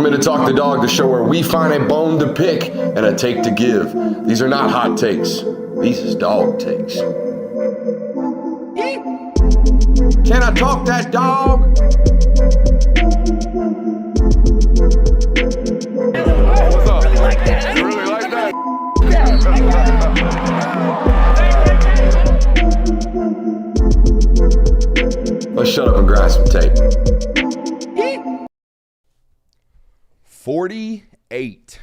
me to Talk the Dog, the show where we find a bone to pick and a take to give. These are not hot takes. These is dog takes. Can I talk that dog? What's up? You really like that? Let's shut up and grab some tape. 48.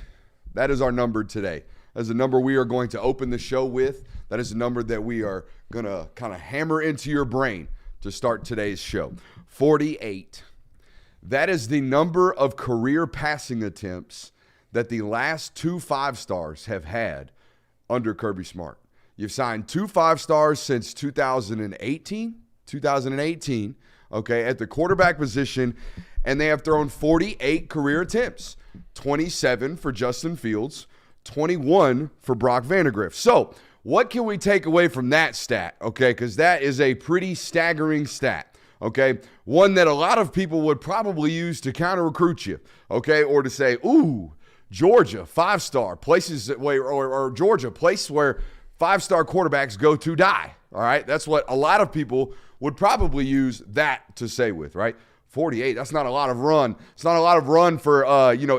That is our number today. That is a number we are going to open the show with. That is a number that we are going to kind of hammer into your brain to start today's show. 48. That is the number of career passing attempts that the last two 5-stars have had under Kirby Smart. You've signed two 5-stars since 2018, okay, at the quarterback position, and they have thrown 48 career attempts, 27 for Justin Fields, 21 for Brock Vandagriff. So what can we take away from that stat, okay, because that is a pretty staggering stat, okay, one that a lot of people would probably use to counter-recruit you, okay, or to say, ooh, Georgia, 5-star, places where, or Georgia, place where 5-star quarterbacks go to die, all right? That's what a lot of people would probably use that to say with, right? 48, that's not a lot of run. It's not a lot of run for,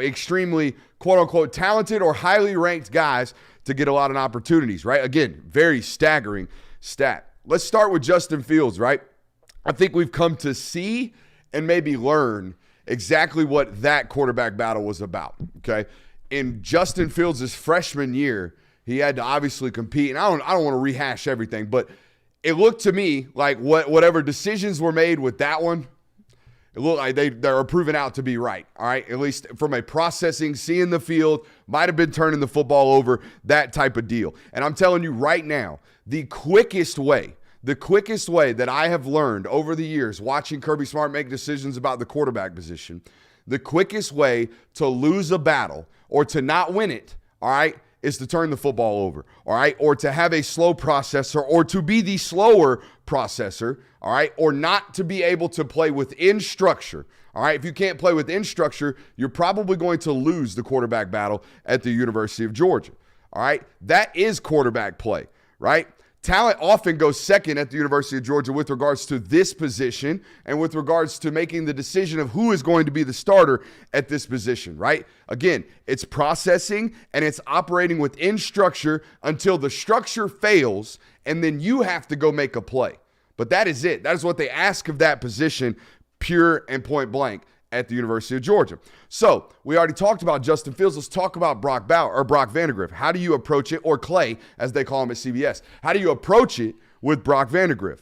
extremely, quote-unquote, talented or highly ranked guys to get a lot of opportunities, right? Again, very staggering stat. Let's start with Justin Fields, right? I think we've come to see and maybe learn exactly what that quarterback battle was about, okay? In Justin Fields' freshman year, he had to obviously compete, and I don't want to rehash everything, but it looked to me like whatever decisions were made with that one, it looked like they're proven out to be right, all right? At least from a processing, seeing the field, might have been turning the football over, that type of deal. And I'm telling you right now, the quickest way that I have learned over the years watching Kirby Smart make decisions about the quarterback position, the quickest way to lose a battle or to not win it, all right, is to turn the football over, all right, or to have a slow processor or to be the slower processor, all right, or not to be able to play within structure, all right. If you can't play within structure, you're probably going to lose the quarterback battle at the University of Georgia, all right. That is quarterback play, right? Talent often goes second at the University of Georgia with regards to this position and with regards to making the decision of who is going to be the starter at this position, right? Again, it's processing and it's operating within structure until the structure fails, and then you have to go make a play. But that is it. That is what they ask of that position, pure and point blank, at the University of Georgia. So we already talked about Justin Fields. Let's talk about Brock Vandagriff. How do you approach it, or Clay, as they call him at CBS? How do you approach it with Brock Vandagriff?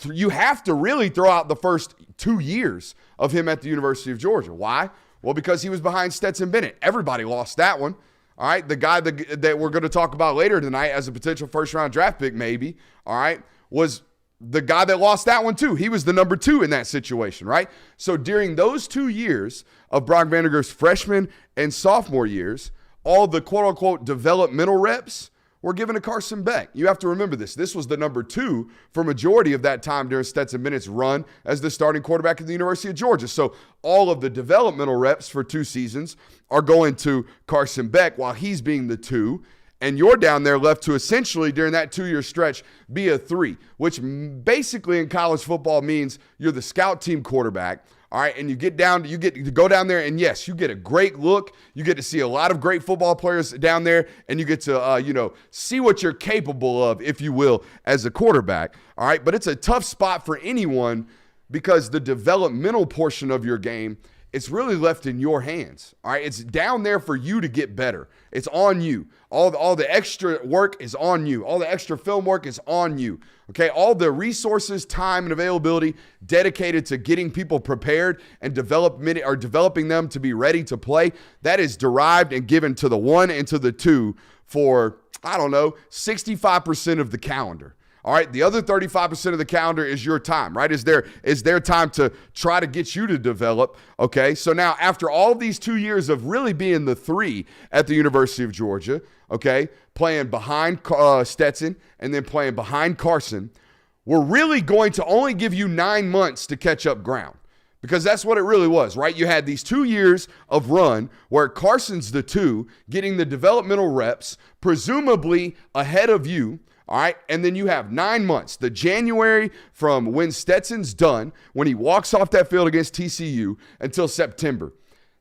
You have to really throw out the first 2 years of him at the University of Georgia. Why? Well, because he was behind Stetson Bennett. Everybody lost that one. All right, the guy that we're going to talk about later tonight as a potential first-round draft pick, maybe, all right, was the guy that lost that one too. He was the number 2 in that situation, right? So during those 2 years of Brock Vandagriff's freshman and sophomore years, all the quote-unquote developmental reps were given to Carson Beck. You have to remember this. This was the number 2 for majority of that time during Stetson Bennett's run as the starting quarterback at the University of Georgia. So all of the developmental reps for 2 seasons are going to Carson Beck while he's being the 2. And you're down there left to essentially, during that 2-year stretch, be a 3, which basically in college football means you're the scout team quarterback, all right? And you get to go down there, and yes, you get a great look. You get to see a lot of great football players down there, and you get to, see what you're capable of, if you will, as a quarterback, all right? But it's a tough spot for anyone because the developmental portion of your game, it's really left in your hands, all right? It's down there for you to get better. It's on you. All the extra work is on you. All the extra film work is on you, okay? All the resources, time, and availability dedicated to getting people prepared and developing them to be ready to play, that is derived and given to the 1 and to the 2 for, 65% of the calendar. All right, the other 35% of the calendar is your time, right? Is their time to try to get you to develop, okay? So now after all these 2 years of really being the 3 at the University of Georgia, okay, playing behind Stetson and then playing behind Carson, we're really going to only give you 9 months to catch up ground Because that's what it really was, right? You had these 2 years of run where Carson's the 2, getting the developmental reps, presumably ahead of you, all right? And then you have 9 months, the January from when Stetson's done, when he walks off that field against TCU, until September.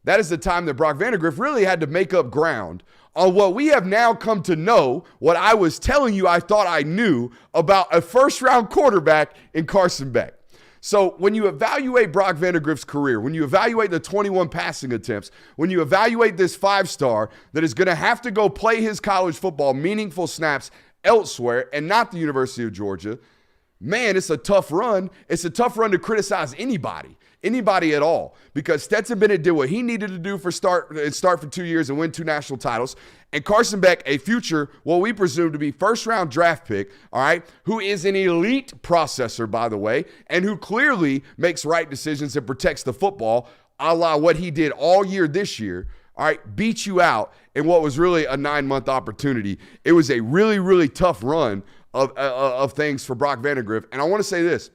That is the time that Brock Vandagriff really had to make up ground on what we have now come to know, what I was telling you I thought I knew about a first-round quarterback in Carson Beck. So when you evaluate Brock Vandagriff's career, when you evaluate the 21 passing attempts, when you evaluate this 5-star that is going to have to go play his college football meaningful snaps elsewhere and not the University of Georgia, man, it's a tough run. It's a tough run to criticize anybody at all, because Stetson Bennett did what he needed to do for start for 2 years and win 2 national titles. And Carson Beck, a future, what we presume to be first-round draft pick, all right, who is an elite processor, by the way, and who clearly makes right decisions and protects the football, a la what he did all year this year, all right, beat you out in what was really a 9-month opportunity. It was a really, really tough run of things for Brock Vandagriff. And I want to say this.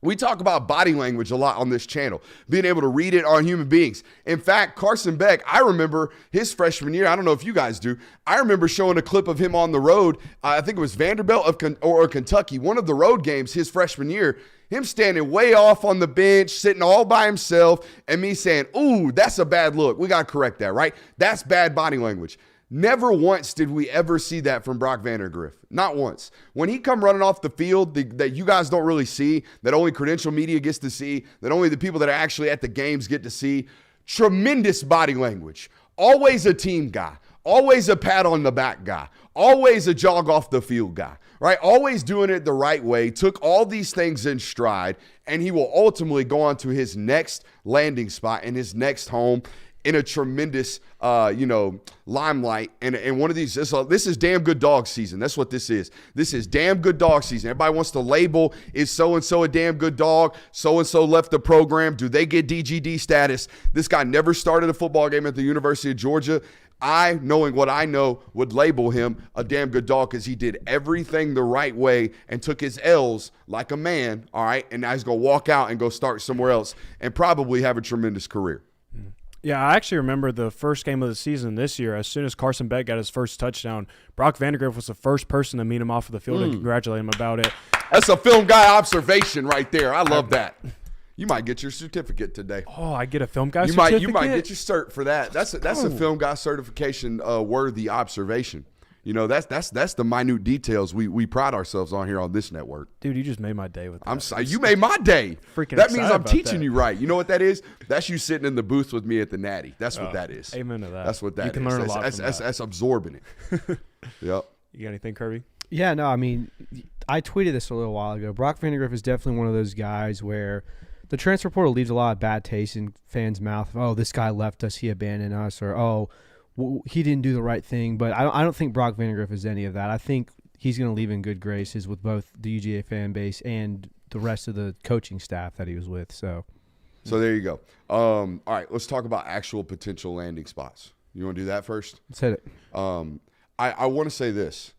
We talk about body language a lot on this channel, being able to read it on human beings. In fact, Carson Beck, I remember his freshman year. I don't know if you guys do. I remember showing a clip of him on the road. I think it was Vanderbilt or Kentucky, one of the road games his freshman year, him standing way off on the bench, sitting all by himself, and me saying, ooh, that's a bad look. We got to correct that, right? That's bad body language. Never once did we ever see that from Brock Vandagriff. Not once. When he come running off the field that you guys don't really see, that only credential media gets to see, that only the people that are actually at the games get to see, tremendous body language. Always a team guy. Always a pat on the back guy. Always a jog off the field guy, right? Always doing it the right way. Took all these things in stride, and he will ultimately go on to his next landing spot and his next home in a tremendous, limelight. And one of these, this is damn good dog season. That's what this is. This is damn good dog season. Everybody wants to label, is so-and-so a damn good dog? So-and-so left the program. Do they get DGD status? This guy never started a football game at the University of Georgia. I, knowing what I know, would label him a damn good dog because he did everything the right way and took his L's like a man, all right? And now he's going to walk out and go start somewhere else and probably have a tremendous career. Yeah, I actually remember the first game of the season this year. As soon as Carson Beck got his first touchdown, Brock Vandagriff was the first person to meet him off of the field and congratulate him about it. That's a film guy observation right there. I love that. You might get your certificate today. Oh, I get a film guy certificate? You might get your cert for that. That's a film guy certification worthy observation. You know, that's the minute details we pride ourselves on here on this network. Dude, you just made my day with that. I'm sorry. You made my day. Freaking that means I'm about teaching that. you right. You know what that is? That's you sitting in the booth with me at the Natty. That's what that is. Amen to that. That's what that is. You can learn a lot from that. That's absorbing it. Yep. You got anything, Kirby? Yeah, no, I mean, I tweeted this a little while ago. Brock Vandagriff is definitely one of those guys where the transfer portal leaves a lot of bad taste in fans' mouth. Oh, this guy left us, he abandoned us, or he didn't do the right thing. But I don't think Brock Vandagriff is any of that. I think he's going to leave in good graces with both the UGA fan base and the rest of the coaching staff that he was with. So there you go. All right, let's talk about actual potential landing spots. You want to do that first? let's hit it. I want to say this.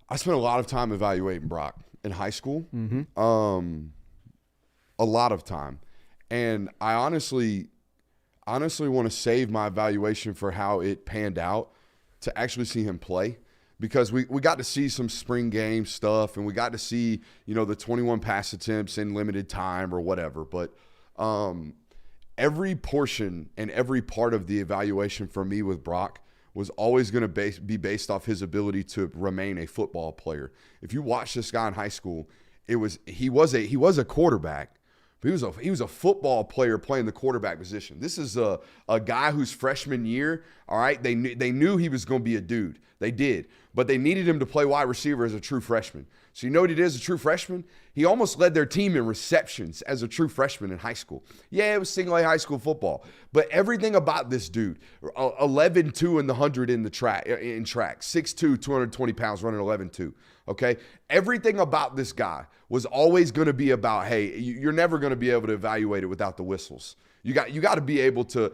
I spent a lot of time evaluating Brock in high school. Mm-hmm. A lot of time. And I honestly want to save my evaluation for how it panned out to actually see him play, because we got to see some spring game stuff and we got to see, the 21 pass attempts in limited time or whatever. But every portion and every part of the evaluation for me with Brock was always going to be based off his ability to remain a football player. If you watch this guy in high school, he was a quarterback. But he was a football player playing the quarterback position. This is a guy whose freshman year, all right, they knew he was going to be a dude. They did. But they needed him to play wide receiver as a true freshman. So you know what he did as a true freshman? He almost led their team in receptions as a true freshman in high school. Yeah, it was single-A high school football. But everything about this dude, 11-2 in the 100 in track, 6'2", 220 pounds, running 11-2. Okay? Everything about this guy was always going to be about, hey, you're never going to be able to evaluate it without the whistles. You got to be able to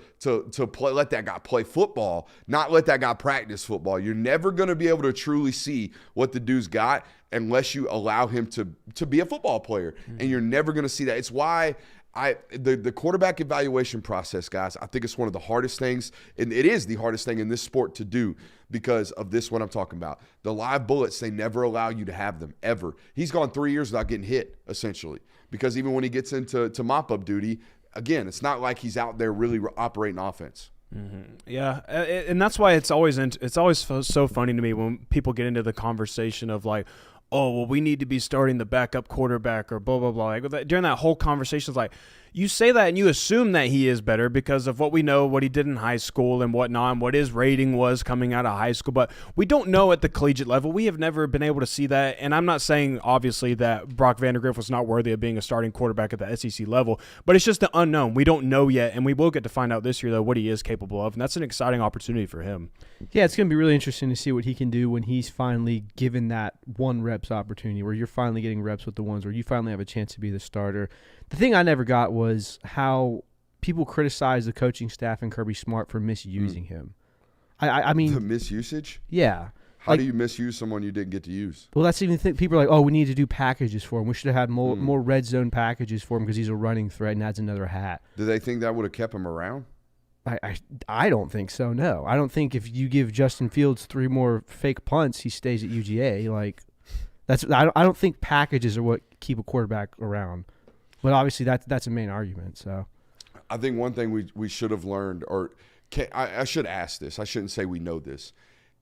play, let that guy play football, not let that guy practice football. You're never going to be able to truly see what the dude's got unless you allow him to be a football player. Mm-hmm. And you're never going to see that. It's why The quarterback evaluation process, guys, I think it's one of the hardest things, and it is the hardest thing in this sport to do because of this, what I'm talking about. The live bullets, they never allow you to have them, ever. He's gone 3 years without getting hit, essentially, because even when he gets into mop-up duty, again, it's not like he's out there really operating offense. Mm-hmm. Yeah, and that's why it's always so funny to me when people get into the conversation of like, oh, well, we need to be starting the backup quarterback or blah, blah, blah. Like, during that whole conversation, it's like, you say that and you assume that he is better because of what we know, what he did in high school and whatnot, and what his rating was coming out of high school. But we don't know at the collegiate level. We have never been able to see that. And I'm not saying, obviously, that Brock Vandagriff was not worthy of being a starting quarterback at the SEC level, but it's just the unknown. We don't know yet, and we will get to find out this year, though, what he is capable of, and that's an exciting opportunity for him. Yeah, it's going to be really interesting to see what he can do when he's finally given that one reps opportunity, where you're finally getting reps with the ones where you finally have a chance to be the starter. The thing I never got was how people criticize the coaching staff and Kirby Smart for misusing him. I mean, the misusage? Yeah. How do you misuse someone you didn't get to use? Well, that's even the thing. People are like, oh, we need to do packages for him. We should have had more red zone packages for him because he's a running threat and adds another hat. Do they think that would have kept him around? I don't think so, no. I don't think if you give Justin Fields 3 more fake punts, he stays at UGA. Like, I don't think packages are what keep a quarterback around. But obviously that's a main argument. So I think one thing we should have learned, or I should ask this. I shouldn't say we know this.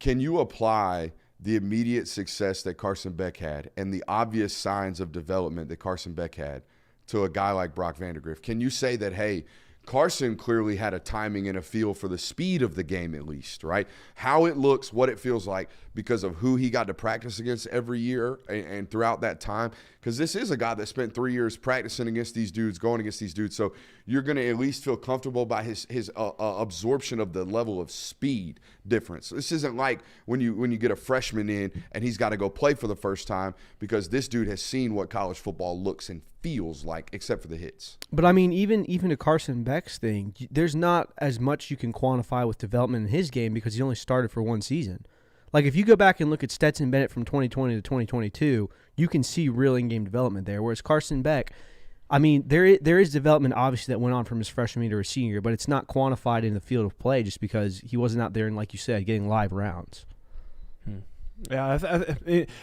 Can you apply the immediate success that Carson Beck had and the obvious signs of development that Carson Beck had to a guy like Brock Vandagriff? Can you say that, hey, Carson clearly had a timing and a feel for the speed of the game, at least, right? How it looks, what it feels like, because of who he got to practice against every year and throughout that time. Because this is a guy that spent 3 years practicing against these dudes, going against these dudes. So you're going to at least feel comfortable by his absorption of the level of speed difference. This isn't like when you get a freshman in and he's got to go play for the first time, because this dude has seen what college football looks and feels like, except for the hits. But I mean, even to Carson Beck's thing, there's not as much you can quantify with development in his game because he only started for one season. Like, if you go back and look at Stetson Bennett from 2020 to 2022, you can see real in-game development there. Whereas Carson Beck, I mean, there is development obviously that went on from his freshman year to his senior year, but it's not quantified in the field of play just because he wasn't out there and, like you said, getting live rounds. Yeah,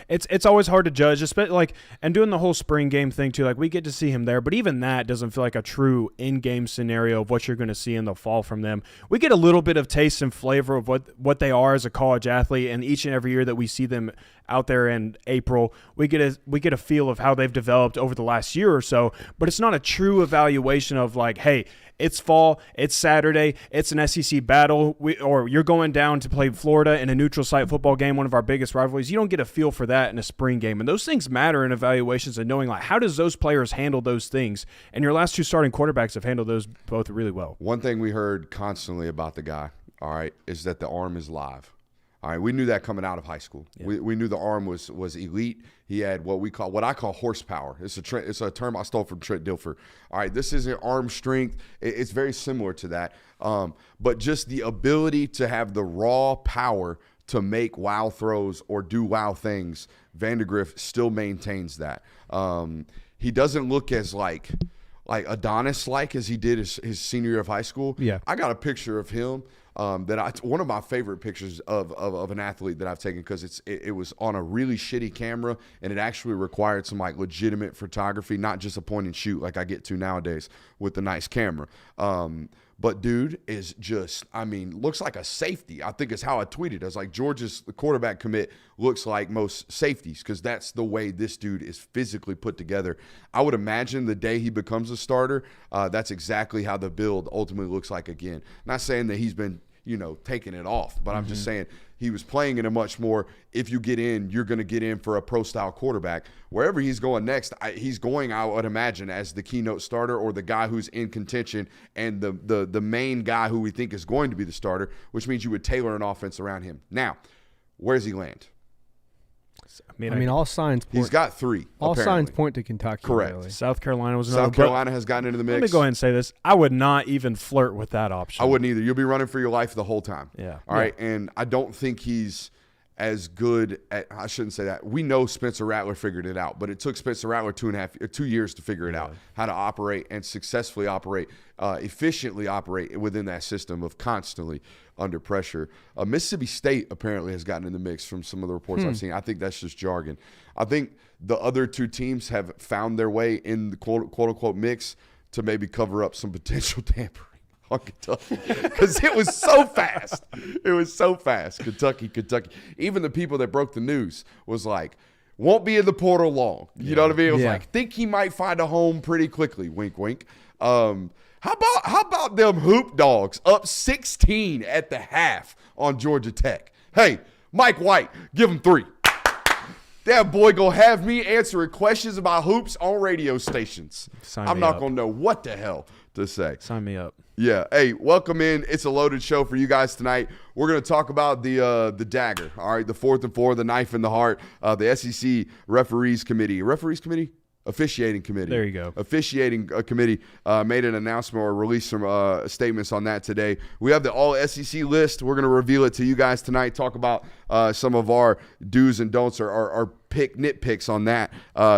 it's always hard to judge, especially like, and doing the whole spring game thing too. Like, we get to see him there, but even that doesn't feel like a true in-game scenario of what you're going to see in the fall from them. We get a little bit of taste and flavor of what they are as a college athlete, and each and every year that we see them out there in April, we get a feel of how they've developed over the last year or so. But it's not a true evaluation of like, hey, it's fall, it's Saturday, it's an SEC battle, or you're going down to play Florida in a neutral site football game, one of our biggest rivalries. You don't get a feel for that in a spring game. And those things matter in evaluations and knowing, like, how does those players handle those things? And your last 2 starting quarterbacks have handled those both really well. One thing we heard constantly about the guy, all right, is that the arm is live. All right, we knew that coming out of high school. Yeah. We knew the arm was elite. He had what I call horsepower. It's a term I stole from Trent Dilfer. All right, this isn't arm strength. It's very similar to that. But just the ability to have the raw power to make wow throws or do wow things, Vandergriff still maintains that. He doesn't look as like Adonis-like as he did his senior year of high school. Yeah, I got a picture of him. One of my favorite pictures of an athlete that I've taken, because it was on a really shitty camera and it actually required some like legitimate photography, not just a point and shoot like I get to nowadays with the nice camera. But dude is just, I mean, looks like a safety. I think is how I tweeted. I was like, Georgia's quarterback commit looks like most safeties, because that's the way this dude is physically put together. I would imagine the day he becomes a starter, that's exactly how the build ultimately looks like again. Not saying that he's been, taking it off. But I'm just saying he was playing in a much more, if you get in, you're going to get in for a pro-style quarterback. Wherever he's going next, he's going, I would imagine, as the keynote starter or the guy who's in contention and the main guy who we think is going to be the starter, which means you would tailor an offense around him. Now, where does he land? I mean, all signs point. He's got 3. All apparently. signs point to Kentucky. Correct. Really. South Carolina was another. South Carolina has gotten into the mix. Let me go ahead and say this. I would not even flirt with that option. I wouldn't either. You'll be running for your life the whole time. Yeah. All right. And I don't think he's as good at, I shouldn't say that. We know Spencer Rattler figured it out, but it took Spencer Rattler 2 years to figure it out, how to operate and successfully operate, efficiently operate within that system of constantly under pressure. Mississippi State apparently has gotten in the mix from some of the reports I've seen. I think that's just jargon. I think the other two teams have found their way in the quote unquote mix to maybe cover up some potential tampering on Kentucky, because it was so fast. It was so fast. Kentucky. Even the people that broke the news was like, won't be in the portal long. You know what I mean? It was like, think he might find a home pretty quickly. Wink, wink. How about them Hoop Dogs up 16 at the half on Georgia Tech? Hey, Mike White, give him 3. That boy gonna have me answering questions about hoops on radio stations. I'm not gonna know what the hell to say. Sign me up. Yeah. Hey, welcome in. It's a loaded show for you guys tonight. We're going to talk about the dagger, all right, the 4th and 4, the knife in the heart, the SEC Referees Committee. Officiating Committee. There you go. Officiating Committee made an announcement or released some statements on that today. We have the all-SEC list. We're going to reveal it to you guys tonight, talk about some of our do's and don'ts or our nitpicks on that.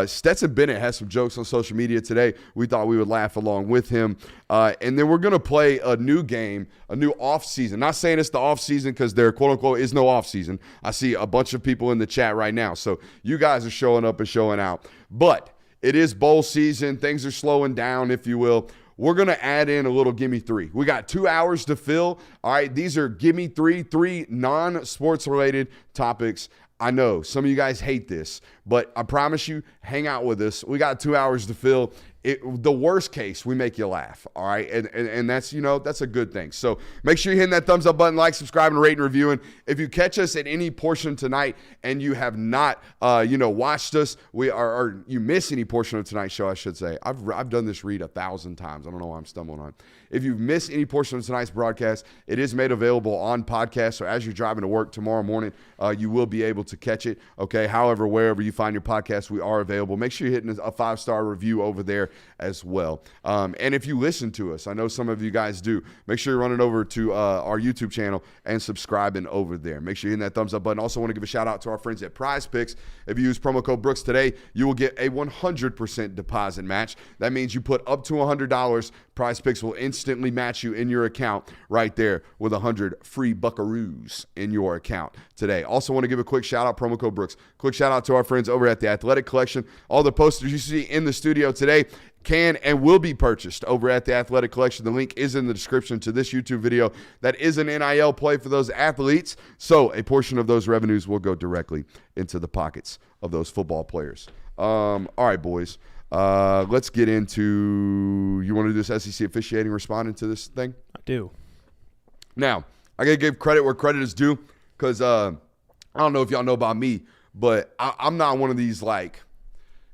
Stetson Bennett has some jokes on social media today. We thought we would laugh along with him. And then we're going to play a new game, a new off-season. Not saying it's the off-season because there, quote-unquote, is no off-season. I see a bunch of people in the chat right now. So you guys are showing up and showing out. But it is bowl season. Things are slowing down, if you will. We're going to add in a little Gimme 3. We got 2 hours to fill. All right, these are Gimme 3 non-sports related topics. I know some of you guys hate this, but I promise you, hang out with us. We got 2 hours to fill. The worst case, we make you laugh, all right? And that's, that's a good thing. So make sure you're hitting that thumbs up button, like, subscribe, and rate and review. And if you catch us at any portion tonight and you have not, watched us, or you miss any portion of tonight's show, I should say. I've done this read 1,000 times. I don't know why I'm stumbling on it. If you've missed any portion of tonight's broadcast, it is made available on podcast. So as you're driving to work tomorrow morning, you will be able to catch it. Okay. However, wherever you find your podcast, we are available. Make sure you're hitting a 5-star review over there as well. And if you listen to us, I know some of you guys do, make sure you're running over to our YouTube channel and subscribing over there. Make sure you're hitting that thumbs up button. Also want to give a shout out to our friends at Prize Picks. If you use promo code Brooks today, you will get a 100% deposit match. That means you put up to $100. Prize Picks will instantly match you in your account right there with 100 free buckaroos in your account today. Also want to give a quick shout out, promo code Brooks. Quick shout out to our friends over at the Athletic Collection. All the posters you see in the studio today can and will be purchased over at the Athletic Collection. The link is in the description to this YouTube video. That is an NIL play for those athletes. So a portion of those revenues will go directly into the pockets of those football players. All right, boys. Let's get into, you want to do this SEC officiating, responding to this thing? I do. Now, I got to give credit where credit is due because I don't know if y'all know about me, but I'm not one of these like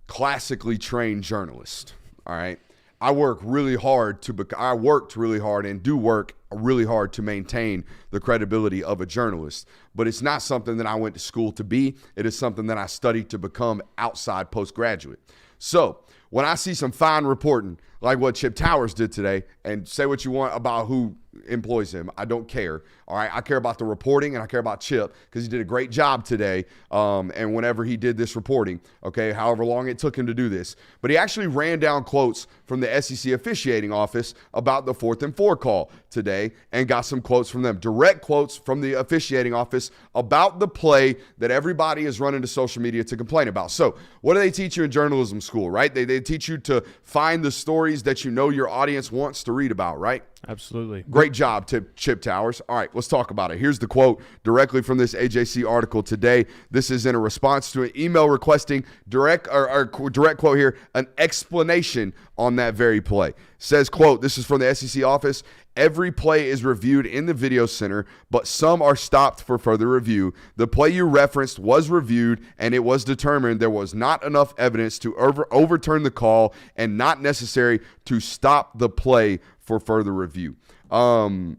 classically trained journalists, all right? I worked really hard and do work really hard to maintain the credibility of a journalist, but it's not something that I went to school to be. It is something that I studied to become outside postgraduate. So when I see some fine reporting like what Chip Towers did today, and say what you want about who employs him, I don't care. All right, I care about the reporting and I care about Chip because he did a great job today. And whenever he did this reporting, okay, however long it took him to do this, but he actually ran down quotes from the SEC officiating office about the 4th and 4 call today and got some quotes from them, direct quotes from the officiating office about the play that everybody is running to social media to complain about. So what do they teach you in journalism school, right? They teach you to find the stories that you know your audience wants to read about, right? Absolutely. Great job, Chip Towers. All right, let's talk about it. Here's the quote directly from this AJC article today. This is in a response to an email requesting direct quote here, an explanation on that very play. Says, quote, this is from the SEC office. Every play is reviewed in the video center, but some are stopped for further review. The play you referenced was reviewed, and it was determined there was not enough evidence to overturn the call and not necessary to stop the play for further review. I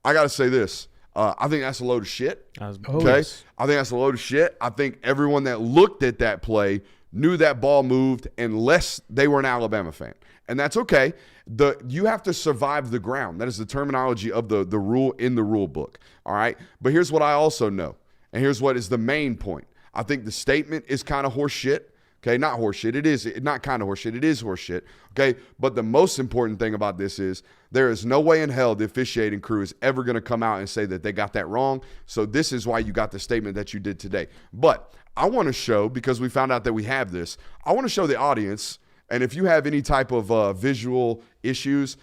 got to say this. I think that's a load of shit. Okay? Yes. I think that's a load of shit. I think everyone that looked at that play knew that ball moved unless they were an Alabama fan. And that's okay. You have to survive the ground. That is the terminology of the rule in the rule book. All right? But here's what I also know. And here's what is the main point. I think the statement is kind of horseshit. Okay, not horseshit. It is not kind of horseshit. It is horseshit. Okay, but the most important thing about this is there is no way in hell the officiating crew is ever going to come out and say that they got that wrong. So this is why you got the statement that you did today. But I want to show, because we found out that we have this, I want to show the audience, and if you have any type of visual issues,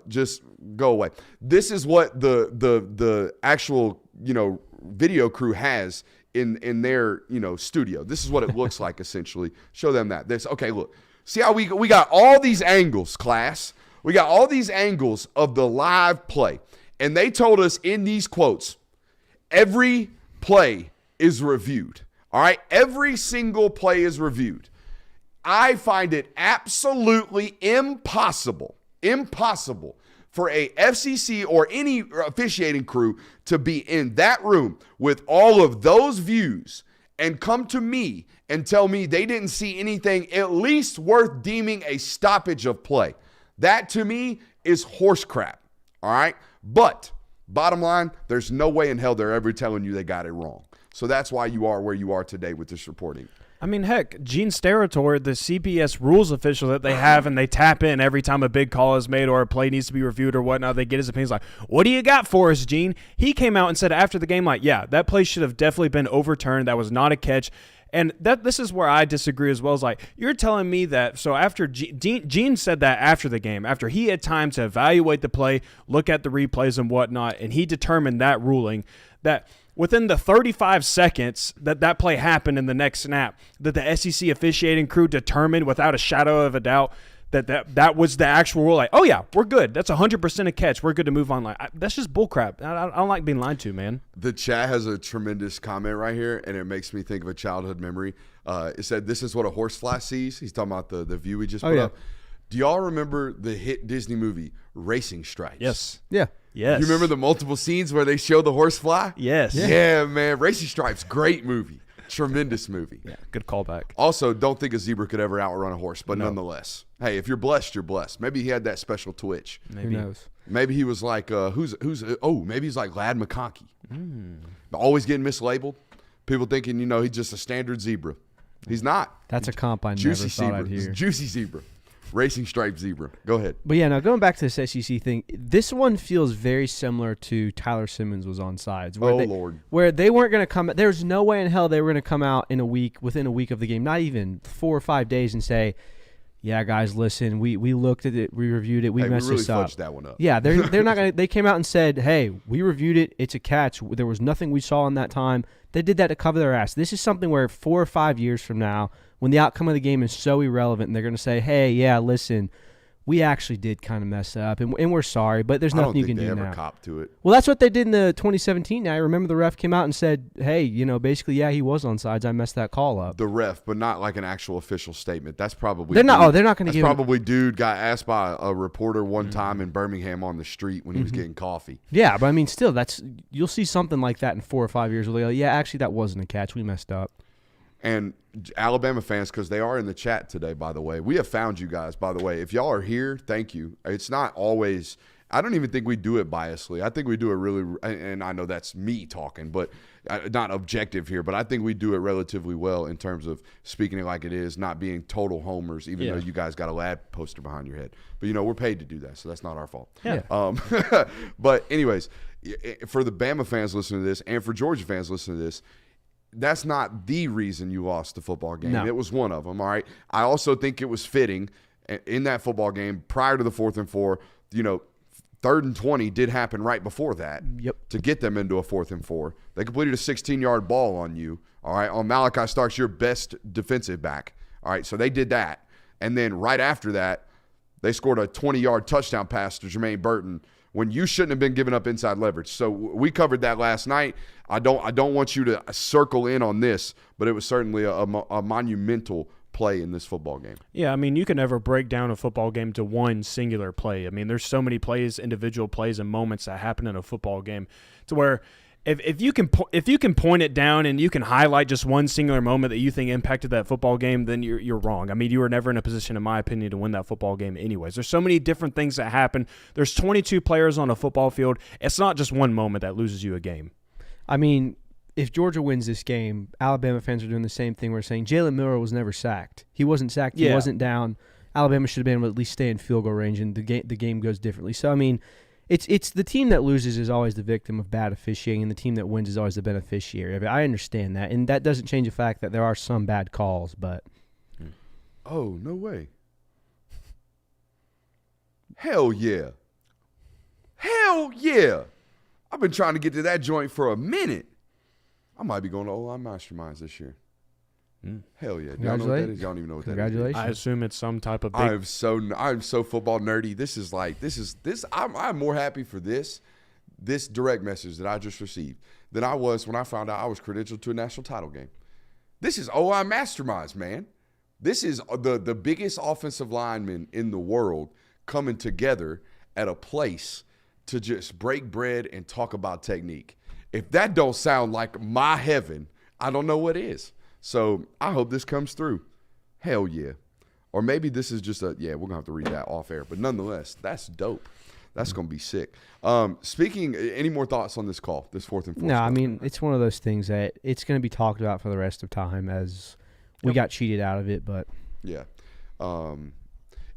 just go away. This is what the actual, video crew has in their, studio. This is what it looks like, essentially. Show them that. Okay, look. See how we got all these angles, class. We got all these angles of the live play. And they told us in these quotes, every play is reviewed. All right? Every single play is reviewed. I find it absolutely impossible for a FCC or any officiating crew to be in that room with all of those views and come to me and tell me they didn't see anything at least worth deeming a stoppage of play. That to me is horse crap. All right? But bottom line, there's no way in hell they're ever telling you they got it wrong. So that's why you are where you are today with this reporting. I mean, heck, Gene Steratore, the CBS rules official that they have, and they tap in every time a big call is made or a play needs to be reviewed or whatnot, they get his opinions like, what do you got for us, Gene? He came out and said after the game, like, yeah, that play should have definitely been overturned. That was not a catch. And this is where I disagree as well. Is like, you're telling me that, so after Gene said that after the game, after he had time to evaluate the play, look at the replays and whatnot, and he determined that ruling, that within the 35 seconds that play happened in the next snap, that the SEC officiating crew determined without a shadow of a doubt that was the actual rule. Like, oh yeah, we're good. That's 100% a catch. We're good to move on. Like, that's just bullcrap. I don't like being lied to, man. The chat has a tremendous comment right here, and it makes me think of a childhood memory. It said, "This is what a horsefly sees." He's talking about the view we just put up. Do y'all remember the hit Disney movie Racing Stripes? Yes. Yeah. Yes. You remember the multiple scenes where they show the horsefly? Yes. Yeah, man. Racing Stripes, great movie. Tremendous movie. Yeah, good callback. Also, don't think a zebra could ever outrun a horse, but nonetheless. Hey, if you're blessed, you're blessed. Maybe he had that special twitch. Maybe. Who knows? Maybe he was like, maybe he's like Lad McConkey. Always getting mislabeled. People thinking, he's just a standard zebra. He's not. That's a comp I never thought I'd hear. Juicy zebra. Racing Stripe zebra. Go ahead. But yeah, now going back to this SEC thing, this one feels very similar to Tyler Simmons was on sides. Lord. Where they weren't going to come. There's no way in hell they were going to come out within a week of the game, not even 4 or 5 days, and say, yeah, guys, listen, we looked at it, we reviewed it, we messed this up. We really fudged that one up. Yeah, they're not going to. They came out and said, hey, we reviewed it, it's a catch. There was nothing we saw in that time. They did that to cover their ass. This is something where 4 or 5 years from now, when the outcome of the game is so irrelevant, and they're going to say, hey, yeah, listen, we actually did kind of mess up, and we're sorry, but there's nothing you can do now. I don't think they ever copped to it. Well, that's what they did in the 2017. Now, I remember the ref came out and said, hey, basically, yeah, he was on sides. I messed that call up. The ref, but not like an actual official statement. That's probably they're not going to give. Probably dude got asked by a reporter one time in Birmingham on the street when he was getting coffee. Yeah, but I mean, still, you'll see something like that in 4 or 5 years where they go, yeah, actually, that wasn't a catch. We messed up. And Alabama fans, because they are in the chat today, by the way. We have found you guys, by the way. If y'all are here, thank you. It's not always – I don't even think we do it biasly. I think we do it really – and I know that's me talking, but not objective here. But I think we do it relatively well in terms of speaking it like it is, not being total homers, even though you guys got a Lad poster behind your head. But, we're paid to do that, so that's not our fault. Yeah. But anyways, for the Bama fans listening to this and for Georgia fans listening to this, that's not the reason you lost the football game. No. It was one of them, all right? I also think it was fitting in that football game prior to the 4th and 4, 3rd and 20 did happen right before that to get them into a 4th and 4. They completed a 16-yard ball on you, all right? On Malachi Starks, your best defensive back, all right? So they did that. And then right after that, they scored a 20-yard touchdown pass to Jermaine Burton when you shouldn't have been giving up inside leverage. So we covered that last night. I don't want you to circle in on this, but it was certainly a monumental play in this football game. Yeah, I mean, you can never break down a football game to one singular play. I mean, there's so many plays, individual plays and moments that happen in a football game to where if you can point it down and you can highlight just one singular moment that you think impacted that football game, then you're wrong. I mean, you were never in a position, in my opinion, to win that football game anyways. There's so many different things that happen. There's 22 players on a football field. It's not just one moment that loses you a game. I mean, if Georgia wins this game, Alabama fans are doing the same thing. We're saying Jalen Miller was never sacked. He wasn't sacked. He wasn't down. Alabama should have been able to at least stay in field goal range, and the game goes differently. So, I mean, it's the team that loses is always the victim of bad officiating, and the team that wins is always the beneficiary. I mean, I understand that, and that doesn't change the fact that there are some bad calls, but. Oh, no way. Hell yeah. Hell yeah. I've been trying to get to that joint for a minute. I might be going to O-line Masterminds this year. Hell yeah. Y'all know what that is? Y'all don't even know what that is. Congratulations. I assume it's some type of big. I'm so football nerdy. I'm more happy for this direct message that I just received than I was when I found out I was credentialed to a national title game. This is O-line Masterminds, man. This is the biggest offensive linemen in the world coming together at a place to just break bread and talk about technique. If that don't sound like my heaven, I don't know what is. So I hope this comes through. Hell yeah. Or maybe this is just we're going to have to read that off air. But nonetheless, that's dope. That's going to be sick. Speaking, any more thoughts on this call, this 4th and 4? No, I mean, it's one of those things that it's going to be talked about for the rest of time as we got cheated out of it. But yeah.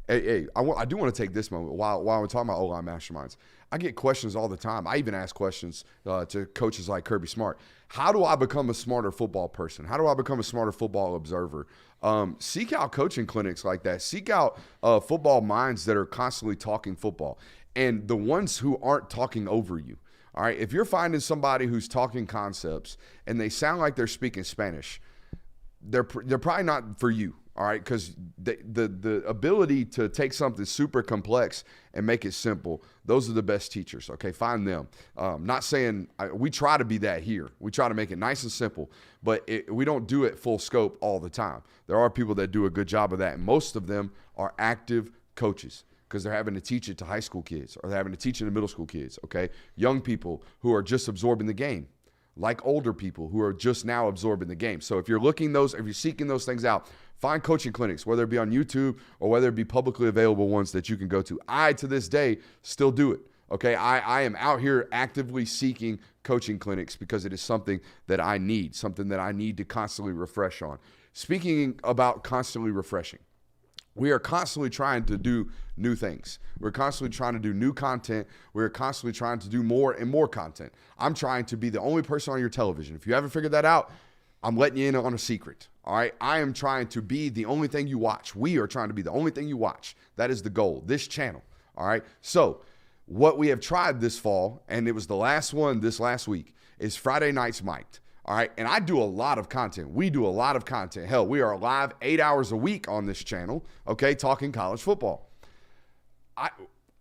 Hey, I do want to take this moment while we're talking about O-line Masterminds. I get questions all the time. I even ask questions to coaches like Kirby Smart. How do I become a smarter football person? How do I become a smarter football observer? Seek out coaching clinics like that. Seek out football minds that are constantly talking football, and the ones who aren't talking over you. All right, if you're finding somebody who's talking concepts and they sound like they're speaking Spanish, they're probably not for you. All right, because the ability to take something super complex and make it simple, those are the best teachers, okay? Find them. Not saying we try to be that here. We try to make it nice and simple, but we don't do it full scope all the time. There are people that do a good job of that, and most of them are active coaches because they're having to teach it to high school kids or they're having to teach it to middle school kids, okay? Young people who are just absorbing the game, like older people who are just now absorbing the game. So if you're seeking those things out, find coaching clinics, whether it be on YouTube or whether it be publicly available ones that you can go to. I, to this day, still do it. Okay, I am out here actively seeking coaching clinics because it is something that I need, something that I need to constantly refresh on. Speaking about constantly refreshing, we are constantly trying to do new things. We're constantly trying to do new content. We're constantly trying to do more and more content. I'm trying to be the only person on your television. If you haven't figured that out, I'm letting you in on a secret. All right. I am trying to be the only thing you watch. We are trying to be the only thing you watch. That is the goal, this channel. All right. So what we have tried this fall, and it was the last one this last week, is Friday Nights Mic'd. All right. And I do a lot of content. We do a lot of content. Hell, we are live 8 hours a week on this channel. Okay. Talking college football.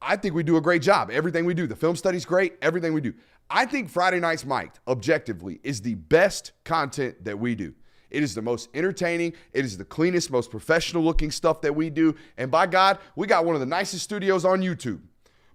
I think we do a great job. Everything we do, the film study's great. Everything we do. I think Friday Nights Mic'd, objectively, is the best content that we do. It is the most entertaining. It is the cleanest, most professional-looking stuff that we do. And by God, we got one of the nicest studios on YouTube.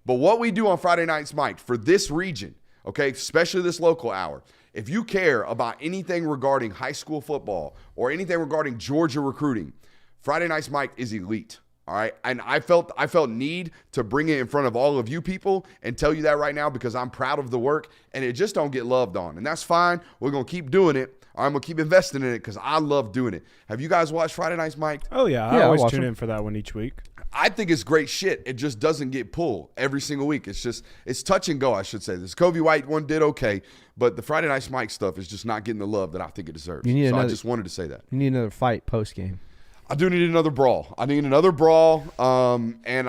But what we do on Friday Nights Mic'd for this region, okay, especially this local hour, if you care about anything regarding high school football or anything regarding Georgia recruiting, Friday Nights Mic'd is elite. All right. And I felt need to bring it in front of all of you people and tell you that right now because I'm proud of the work and it just don't get loved on. And that's fine. We're going to keep doing it. I'm going to keep investing in it because I love doing it. Have you guys watched Friday Nights Mic'd? Oh, yeah. I always tune in for that one each week. I think it's great shit. It just doesn't get pulled every single week. It's touch and go, I should say. This Kobe White one did okay, but the Friday Nights Mic'd stuff is just not getting the love that I think it deserves. I just wanted to say that. You need another fight post-game. I do need another brawl. And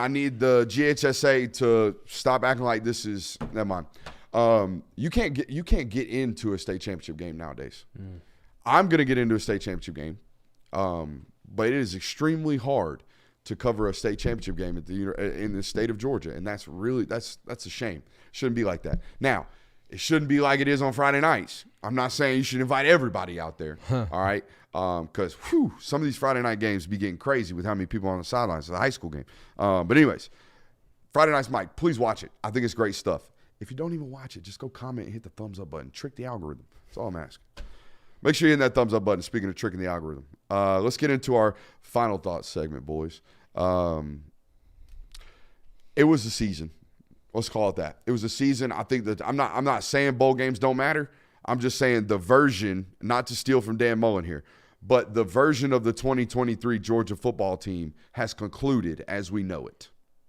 I need the GHSA to stop acting like this is. Never mind. You can't get into a state championship game nowadays. I'm gonna get into a state championship game, but it is extremely hard to cover a state championship game in the state of Georgia, and that's a shame. Shouldn't be like that. Now, it shouldn't be like it is on Friday nights. I'm not saying you should invite everybody out there. All right. Because some of these Friday night games be getting crazy with how many people on the sidelines of the high school game. But anyways, Friday Nights Mic'd, please watch it. I think it's great stuff. If you don't even watch it, just go comment and hit the thumbs up button. Trick the algorithm. That's all I'm asking. Make sure you hit that thumbs up button. Speaking of tricking the algorithm, let's get into our final thoughts segment, boys. It was a season. Let's call it that. It was a season. I think that I'm not saying bowl games don't matter. I'm just saying the version, not to steal from Dan Mullen here, but the version of the 2023 Georgia football team has concluded as we know it.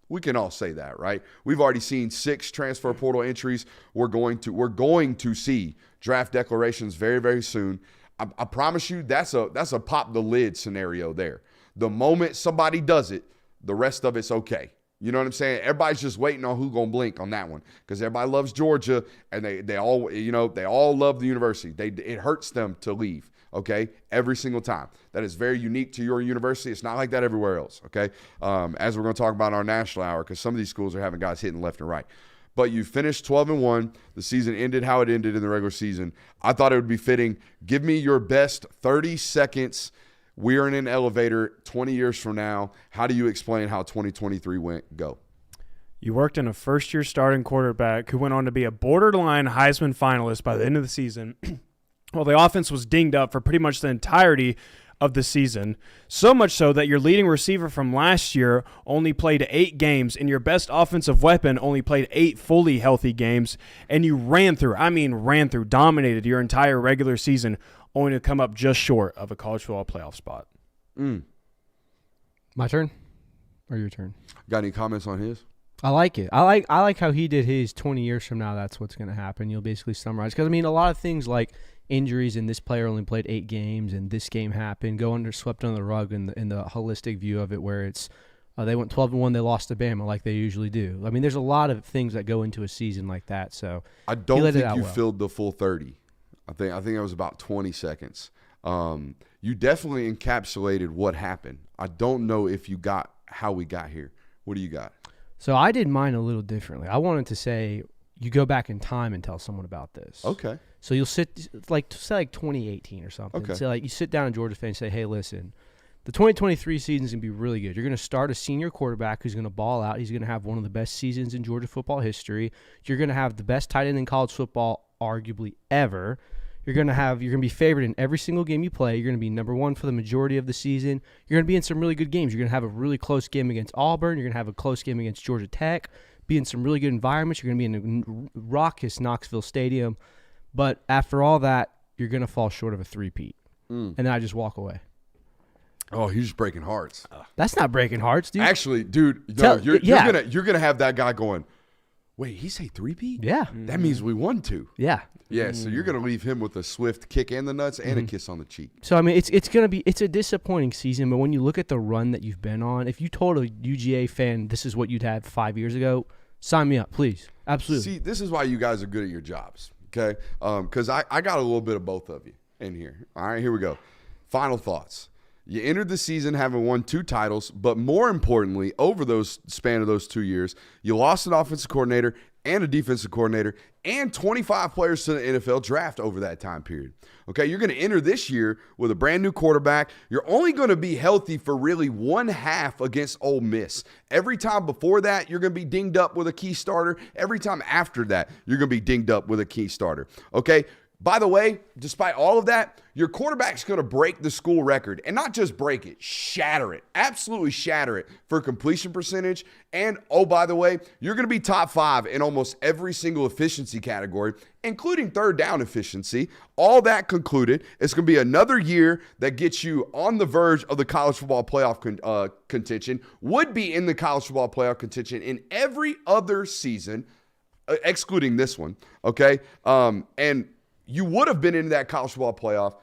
We can all say that, right? We've already seen 6 transfer portal entries. We're going to see draft declarations very, very soon. I promise you, that's a pop the lid scenario there. The moment somebody does it, the rest of it's okay. You know what I'm saying? Everybody's just waiting on who's gonna blink on that one because everybody loves Georgia and they all love the university. It hurts them to leave. Okay, every single time. That is very unique to your university. It's not like that everywhere else. Okay, as we're going to talk about in our national hour, because some of these schools are having guys hitting left and right. But you finished 12-1. The season ended how it ended in the regular season. I thought it would be fitting. Give me your best 30 seconds. We're in an elevator 20 years from now. How do you explain how 2023 went? Go. You worked in a first-year starting quarterback who went on to be a borderline Heisman finalist by the end of the season. Well, the offense was dinged up for pretty much the entirety of the season, so much so that your leading receiver from last year only played 8 games, and your best offensive weapon only played 8 fully healthy games, and you dominated your entire regular season, only to come up just short of a college football playoff spot. My turn? Or your turn? Got any comments on his? I like it. I like how he did his 20 years from now. That's what's going to happen. You'll basically summarize. Because, I mean, a lot of things like injuries and this player only played 8 games and this game happened swept under the rug in the holistic view of it where it's they went 12-1, they lost to Bama like they usually do. I mean, there's a lot of things that go into a season like that. So I don't think you filled the full 30. I think it was about 20 seconds. You definitely encapsulated what happened. I don't know if you got how we got here. What do you got? So I did mine a little differently. I wanted to say you go back in time and tell someone about this. Okay. So you'll say 2018 or something. Okay. So you sit down in Georgia fan and say, hey, listen, the 2023 season is going to be really good. You're going to start a senior quarterback who's going to ball out. He's going to have one of the best seasons in Georgia football history. You're going to have the best tight end in college football arguably ever. You're going to be favored in every single game you play. You're going to be number 1 for the majority of the season. You're going to be in some really good games. You're going to have a really close game against Auburn. You're going to have a close game against Georgia Tech. Be in some really good environments. You're going to be in a raucous Knoxville Stadium. But after all that, you're going to fall short of a three-peat. And then I just walk away. Oh, he's just breaking hearts. That's not breaking hearts, dude. Actually, dude, you're gonna have that guy going, wait, he say 3-peat? Yeah. That means we won 2. Yeah. Yeah, so you're going to leave him with a swift kick in the nuts and a kiss on the cheek. So, I mean, it's a disappointing season, but when you look at the run that you've been on, if you told a UGA fan this is what you'd have 5 years ago, sign me up, please. Absolutely. See, this is why you guys are good at your jobs, okay? Because I got a little bit of both of you in here. All right, here we go. Final thoughts. You entered the season having won 2 titles, but more importantly, over those span of those 2 years, you lost an offensive coordinator and a defensive coordinator and 25 players to the NFL draft over that time period. Okay, you're going to enter this year with a brand new quarterback. You're only going to be healthy for really 1/2 against Ole Miss. Every time before that, you're going to be dinged up with a key starter. Every time after that, you're going to be dinged up with a key starter. Okay, by the way, despite all of that, your quarterback's going to break the school record. And not just break it, shatter it. Absolutely shatter it for completion percentage. And, oh, by the way, you're going to be top 5 in almost every single efficiency category, including third down efficiency. All that concluded, it's going to be another year that gets you on the verge of the college football playoff contention, would be in the college football playoff contention in every other season, excluding this one, okay? And you would have been in that college football playoff,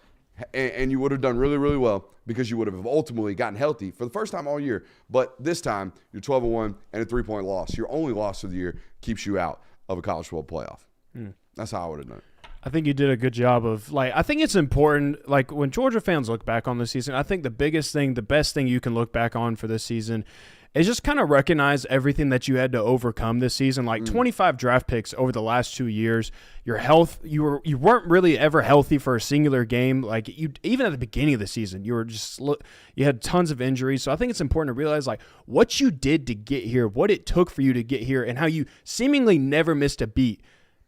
and you would have done really, really well because you would have ultimately gotten healthy for the first time all year. But this time, you're 12-1 and a 3-point loss. Your only loss of the year keeps you out of a college football playoff. That's how I would have done it. I think you did a good job of, I think it's important, when Georgia fans look back on this season, I think the best thing you can look back on for this season is just kind of recognize everything that you had to overcome this season. 25 draft picks over the last 2 years. Your health, you weren't really ever healthy for a singular game. Even at the beginning of the season, you had tons of injuries. So I think it's important to realize what you did to get here, what it took for you to get here, and how you seemingly never missed a beat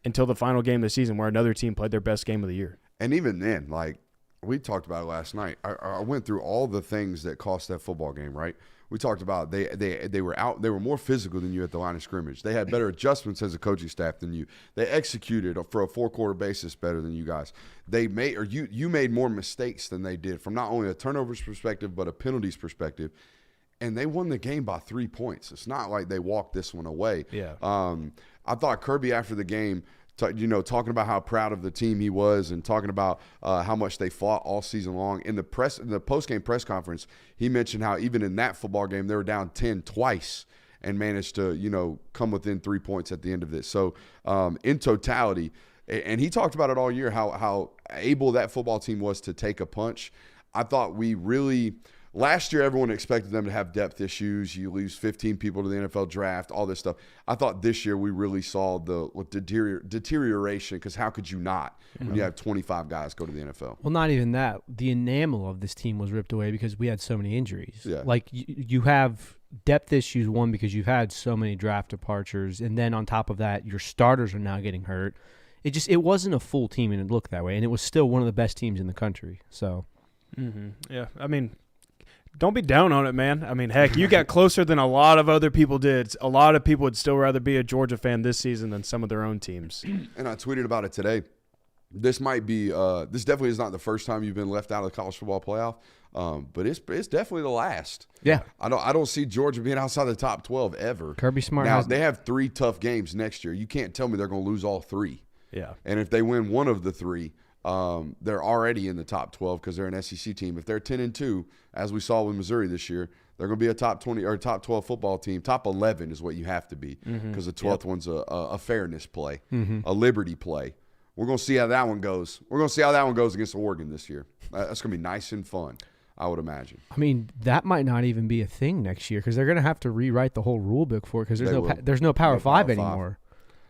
until the final game of the season where another team played their best game of the year. And even then, we talked about it last night. I went through all the things that cost that football game, right? We talked about they were more physical than you at the line of scrimmage. They had better adjustments as a coaching staff than you. They executed for a 4-quarter basis better than you guys. You made more mistakes than they did from not only a turnovers perspective but a penalties perspective. And they won the game by 3 points. It's not like they walked this one away. Yeah. I thought Kirby after the game, talking about how proud of the team he was and talking about how much they fought all season long. In the post-game press conference, he mentioned how even in that football game, they were down 10 twice and managed to, come within 3 points at the end of this. So in totality, and he talked about it all year, how able that football team was to take a punch. I thought we really – last year, everyone expected them to have depth issues. You lose 15 people to the NFL draft, all this stuff. I thought this year we really saw the deterioration because how could you not when you have 25 guys go to the NFL? Well, not even that. The enamel of this team was ripped away because we had so many injuries. Yeah. Like you have depth issues, one, because you've had so many draft departures, and then on top of that, your starters are now getting hurt. It wasn't a full team, and it looked that way, and it was still one of the best teams in the country. So, Yeah, I mean – don't be down on it, man. I mean, heck, you got closer than a lot of other people did. A lot of people would still rather be a Georgia fan this season than some of their own teams. And I tweeted about it today. This might be this definitely is not the first time you've been left out of the college football playoff, but it's definitely the last. yeah. I don't see Georgia being outside the top 12 ever. Kirby Smart Now, has they have 3 tough games next year. You can't tell me they're going to lose all 3. Yeah. And if they win one of the 3, they're already in the top 12 because they're an SEC team. If they're 10-2, as we saw with Missouri this year, they're going to be a top 20 or top 12 football team. Top 11 is what you have to be because the 12th one's a fairness play, a liberty play. We're going to see how that one goes. We're going to see how that one goes against Oregon this year. That's going to be nice and fun, I would imagine. I mean, that might not even be a thing next year because they're going to have to rewrite the whole rule book for it because there's no Power 5 anymore.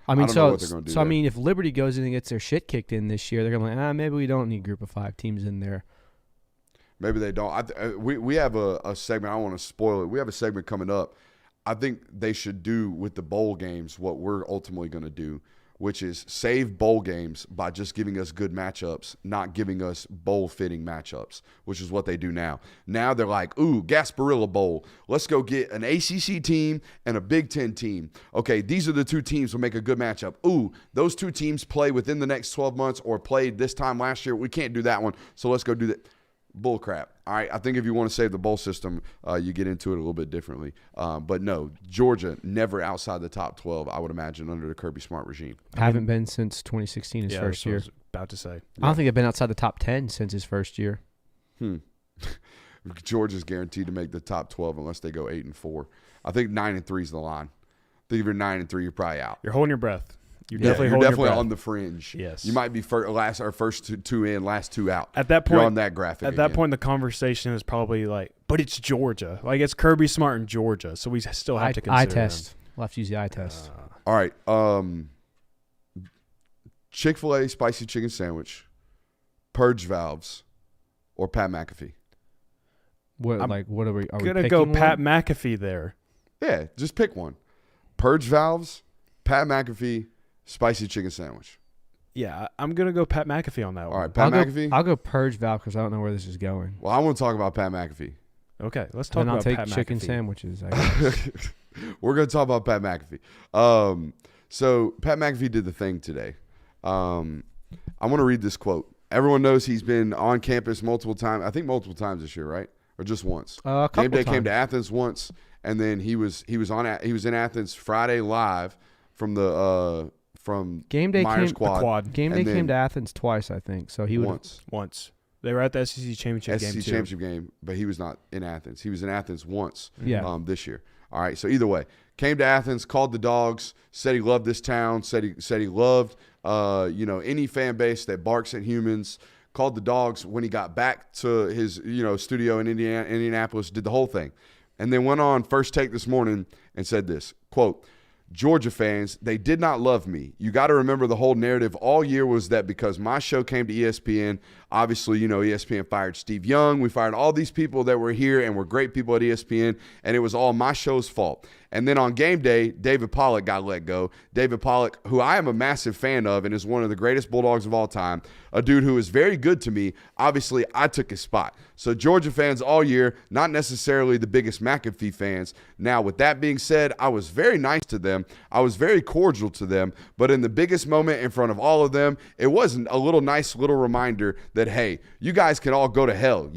I mean, don't know what they're gonna do I there. mean, if Liberty goes in and gets their shit kicked in this year, they're going to be like, maybe we don't need Group of 5 teams in there. Maybe they don't. We have a segment. I don't want to spoil it. We have a segment coming up. I think they should do with the bowl games what we're ultimately going to do, which is save bowl games by just giving us good matchups, not giving us bowl-fitting matchups, which is what they do now. Now they're like, ooh, Gasparilla Bowl. Let's go get an ACC team and a Big Ten team. Okay, these are the 2 teams will make a good matchup. Ooh, those 2 teams play within the next 12 months or played this time last year. We can't do that one, so let's go do that. Bull crap. All right, I think if you want to save the bowl system, you get into it a little bit differently. But no, Georgia never outside the top 12, I would imagine, under the Kirby Smart regime. Haven't been since 2016, his first year. I was about to say. I don't think they've been outside the top 10 since his first year. Georgia's guaranteed to make the top 12 unless they go 8-4. I think 9-3 is the line. I think if you're 9-3, you're probably out. You're holding your breath. You're You're definitely holding your definitely breath. on the fringe. Yes. You might be first two in, last 2 out. At that point, you're on that graphic. At that again. point, the conversation is probably like, but it's Georgia. Like, it's Kirby Smart in Georgia, so we still have to consider eye test. We'll have to use the eye test. All right. Chick-fil-A spicy chicken sandwich, purge valves, or Pat McAfee. What are we? Are we Gonna picking go one? Pat McAfee there. Yeah, just pick one. Purge valves, Pat McAfee, spicy chicken sandwich. Yeah, I'm gonna go Pat McAfee on that one. All right, Pat McAfee. I'll go purge valve because I don't know where this is going. Well, I want to talk about Pat McAfee. Okay, let's talk And I'll about take Pat chicken McAfee. sandwiches. I guess. We're going to talk about Pat McAfee. So Pat McAfee did the thing today. I want to read this quote. Everyone knows he's been on campus multiple times. I think multiple times this year, right? Or just once? A couple Game day came times. to Athens once, and then he was in Athens Friday live from the Game day Myers came- Quad. Game day and then came to Athens twice, I think. So he would. once. They were at the SEC championship game SEC too. championship game, but he was not in Athens. He was in Athens once this year. All right, so either way, came to Athens, called the dogs, said he loved this town, said he loved any fan base that barks at humans, called the dogs when he got back to his studio in Indianapolis, did the whole thing. And then went on First Take this morning and said this, quote, Georgia fans, they did not love me. You got to remember the whole narrative all year was that because my show came to ESPN, obviously, ESPN fired Steve Young. We fired all these people that were here and were great people at ESPN, and it was all my show's fault. And then on game day, David Pollack got let go. David Pollack, who I am a massive fan of and is one of the greatest Bulldogs of all time, a dude who is very good to me. Obviously, I took his spot. So Georgia fans all year, not necessarily the biggest McAfee fans. Now, with that being said, I was very nice to them. I was very cordial to them. But in the biggest moment in front of all of them, it wasn't a nice little reminder that, hey, you guys can all go to hell,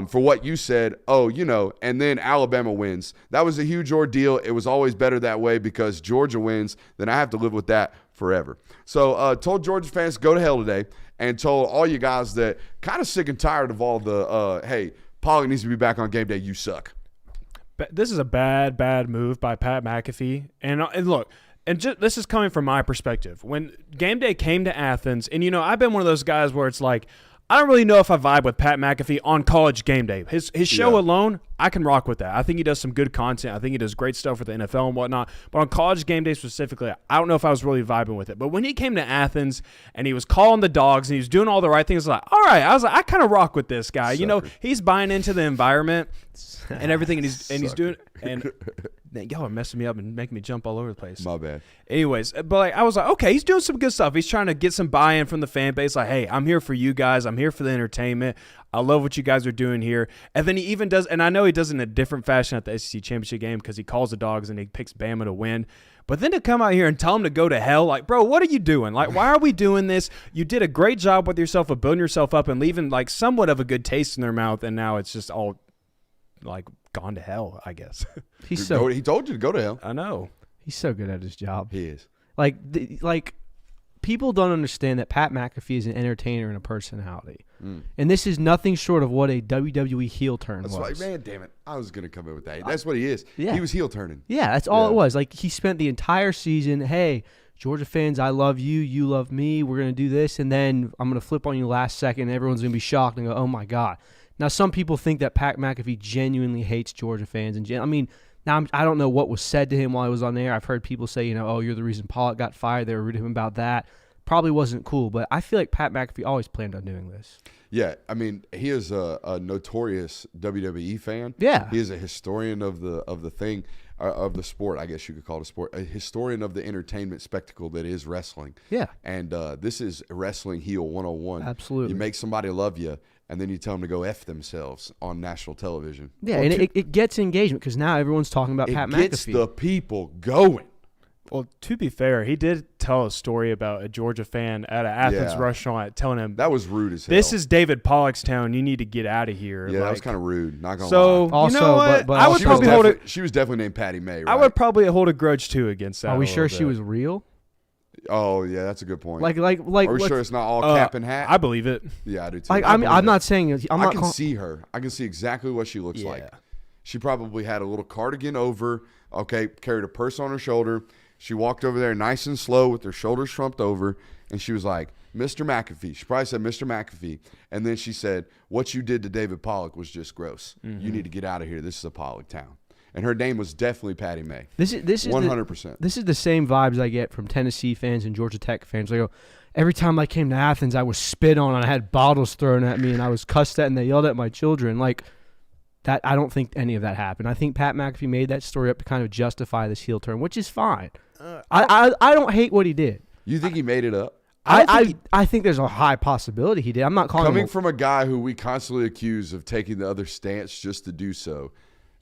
for what you said. And then Alabama wins. That was a huge ordeal. It was always better that way because Georgia wins. Then I have to live with that forever. So told Georgia fans go to hell today, and told all you guys that kind of sick and tired of all the, hey, Pollack needs to be back on game day. You suck. This is a bad move by Pat McAfee. And look, this is coming from my perspective. When game day came to Athens, and I've been one of those guys where it's like, I don't really know if I vibe with Pat McAfee on College Game Day. His show alone, I can rock with that. I think he does some good content. I think he does great stuff for the NFL and whatnot. But on College Game Day specifically, I don't know if I was really vibing with it. But when he came to Athens and he was calling the dogs and he was doing all the right things, I was like, all right, I kind of rock with this guy. Sucker. He's buying into the environment and everything, and he's doing and y'all are messing me up and making me jump all over the place. My bad. Anyways, but I was like, okay, he's doing some good stuff. He's trying to get some buy-in from the fan base. Like, hey, I'm here for you guys. I'm here for the entertainment. I love what you guys are doing here. And then he even does, and I know he does it in a different fashion at the SEC championship game because he calls the dogs and he picks Bama to win. But then to come out here and tell him to go to hell, like, bro, what are you doing? Like, why are we doing this? You did a great job with yourself of building yourself up and leaving like somewhat of a good taste in their mouth, and now it's just all like gone to hell, I guess. He told you to go to hell. I know. He's so good at his job. He is. Like people don't understand that Pat McAfee is an entertainer and a personality. And this is nothing short of what a WWE heel turn was. Like, man, damn it. I was going to come in with that. That's what he is. Yeah. He was heel turning. Yeah, that's all it was. Like, he spent the entire season, hey, Georgia fans, I love you. You love me. We're going to do this. And then I'm going to flip on you last second. And everyone's going to be shocked and go, oh, my God. Now, some people think that Pat McAfee genuinely hates Georgia fans. And I don't know what was said to him while he was on there. I've heard people say, oh, you're the reason Pollack got fired. They were rude to him about that. Probably wasn't cool. But I feel like Pat McAfee always planned on doing this. Yeah, he is a notorious WWE fan. Yeah, he is a historian of the thing, of the sport. I guess you could call it a sport. A historian of the entertainment spectacle that is wrestling. Yeah, and this is wrestling heel 101. Absolutely, you make somebody love you, and then you tell them to go F themselves on national television. Yeah, and it gets engagement because now everyone's talking about Pat McAfee. It gets the people going. Well, to be fair, he did tell a story about a Georgia fan at an Athens restaurant telling him that was rude as hell. This is David Pollack's town. You need to get out of here. Yeah, that was kind of rude. Not gonna lie. Also, you know what? But I would probably hold it. She was definitely named Patty May. Right? I would probably hold a grudge too against that. Are we sure she was real? Oh yeah, that's a good point. Like, are we sure it's not all cap and hat? I believe it. Yeah, I do too. I'm not saying. I can see her. I can see exactly what she looks like. She probably had a little cardigan over. Okay, carried a purse on her shoulder. She walked over there nice and slow with her shoulders shrumped over, and she was like, Mr. McAfee. She probably said, Mr. McAfee. And then she said, what you did to David Pollack was just gross. Mm-hmm. You need to get out of here. This is a Pollack town. And her name was definitely Patty May. This is 100%. This is the same vibes I get from Tennessee fans and Georgia Tech fans. I go, every time I came to Athens, I was spit on and I had bottles thrown at me and I was cussed at and they yelled at my children. Like, that, I don't think any of that happened. I think Pat McAfee made that story up to kind of justify this heel turn, which is fine. I don't hate what he did. You think he made it up? I think there's a high possibility he did. I'm not calling coming from a guy who we constantly accuse of taking the other stance just to do so.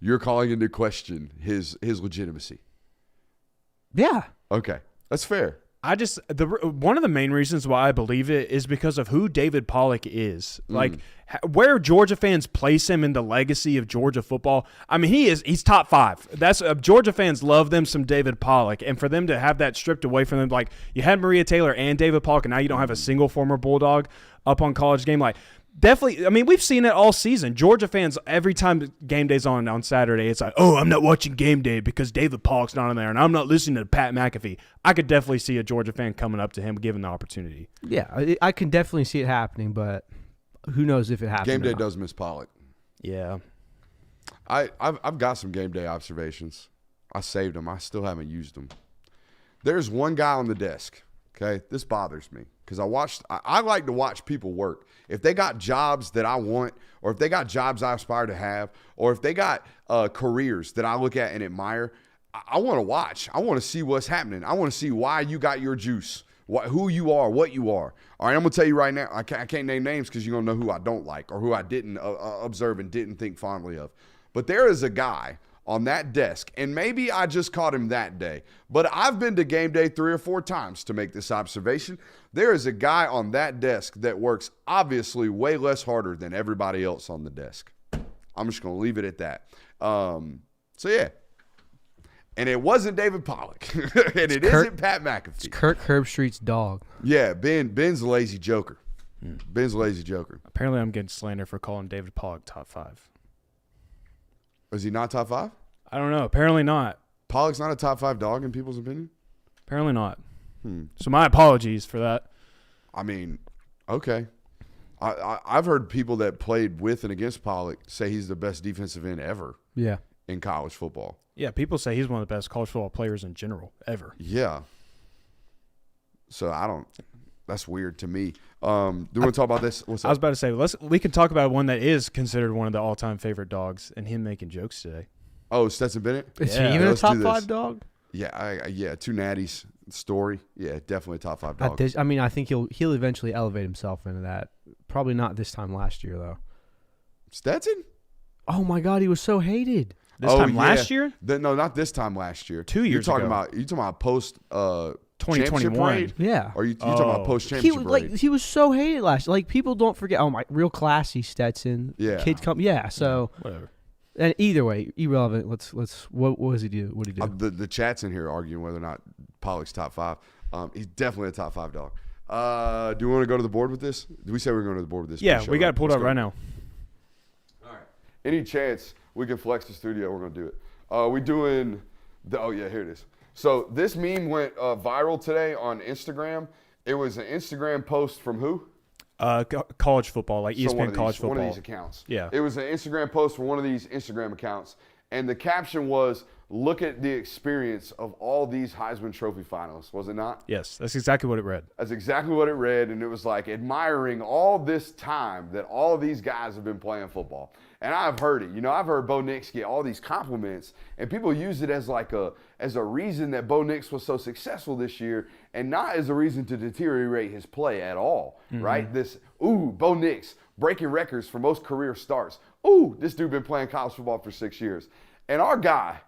You're calling into question his legitimacy. Yeah. Okay, that's fair. One of the main reasons why I believe it is because of who David Pollack is. Like, where Georgia fans place him in the legacy of Georgia football. I mean, he's top 5. That's Georgia fans love them some David Pollack, and for them to have that stripped away from them, like you had Maria Taylor and David Pollack, and now you don't have a single former Bulldog up on College Game. Like, definitely, I mean, we've seen it all season. Georgia fans, every time game day's on Saturday, it's like, oh, I'm not watching game day because David Pollack's not on there, and I'm not listening to Pat McAfee. I could definitely see a Georgia fan coming up to him, given the opportunity. Yeah, I can definitely see it happening, but who knows if it happens. Game day does miss Pollack. Yeah. I've got some game day observations. I saved them. I still haven't used them. There's one guy on the desk. Okay, this bothers me because I like to watch people work. If they got jobs that I want, or if they got jobs I aspire to have, or if they got careers that I look at and admire, I want to watch. I want to see what's happening. I want to see why you got your juice, who you are, what you are. All right, I'm going to tell you right now, I can't name names because you're going to know who I don't like or who I didn't observe and didn't think fondly of. But there is a guy on that desk, and maybe I just caught him that day, but I've been to game day 3 or 4 times to make this observation. There is a guy on that desk that works obviously way less harder than everybody else on the desk. I'm just going to leave it at that. So, yeah. And it wasn't David Pollack, and it isn't Pat McAfee. It's Kirk Herbstreit's dog. Yeah, Ben's a lazy joker. Ben's a lazy joker. Apparently, I'm getting slandered for calling David Pollack top 5. Is he not top 5? I don't know. Apparently not. Pollack's not a top 5 dog in people's opinion? Apparently not. So my apologies for that. I mean, okay. I've heard people that played with and against Pollack say he's the best defensive end ever in college football. Yeah, people say he's one of the best college football players in general ever. Yeah. So that's weird to me. Do we want to talk about this? What's up? I was about to say, we can talk about one that is considered one of the all-time favorite dogs, and him making jokes today. Oh, Stetson Bennett? Is Yeah, he even a let's top do 5 this. dog? Yeah, 2 natties story. Yeah, definitely a top 5 dog. I think he'll eventually elevate himself into that. Probably not this time last year, though. Stetson? Oh, my God, he was so hated. This time last year? No, not this time last year. 2 years You're ago. talking about post 2021. parade? Yeah. Or you talking about post He championship was parade? he was so hated last. Like people don't forget. Oh my, real classy Stetson. Yeah. Kids come. Yeah. So Whatever. and either way, irrelevant. Let's. What does he do? What did he do? The chat's in here arguing whether or not Pollack's top 5. He's definitely a top 5 dog. Do you want to go to the board with this? Did we say we were going to the board with this? Yeah, pre-show, we got it right? pulled Let's up go. right now. All right. Any chance we can flex the studio, we're going to do it. We doing oh yeah, here it is. So this meme went viral today on Instagram. It was an Instagram post from who? College football, like So ESPN college football. One of these accounts. Yeah. It was an Instagram post from one of these Instagram accounts. And the caption was, look at the experience of all these Heisman Trophy finalists, was it not? Yes, that's exactly what it read. That's exactly what it read. And it was like admiring all this time that all of these guys have been playing football. And I've heard it. You know, I've heard Bo Nix get all these compliments, and people use it as like as a reason that Bo Nix was so successful this year, and not as a reason to deteriorate his play at all, right? This, Bo Nix breaking records for most career starts. This dude been playing college football for 6 years. And our guy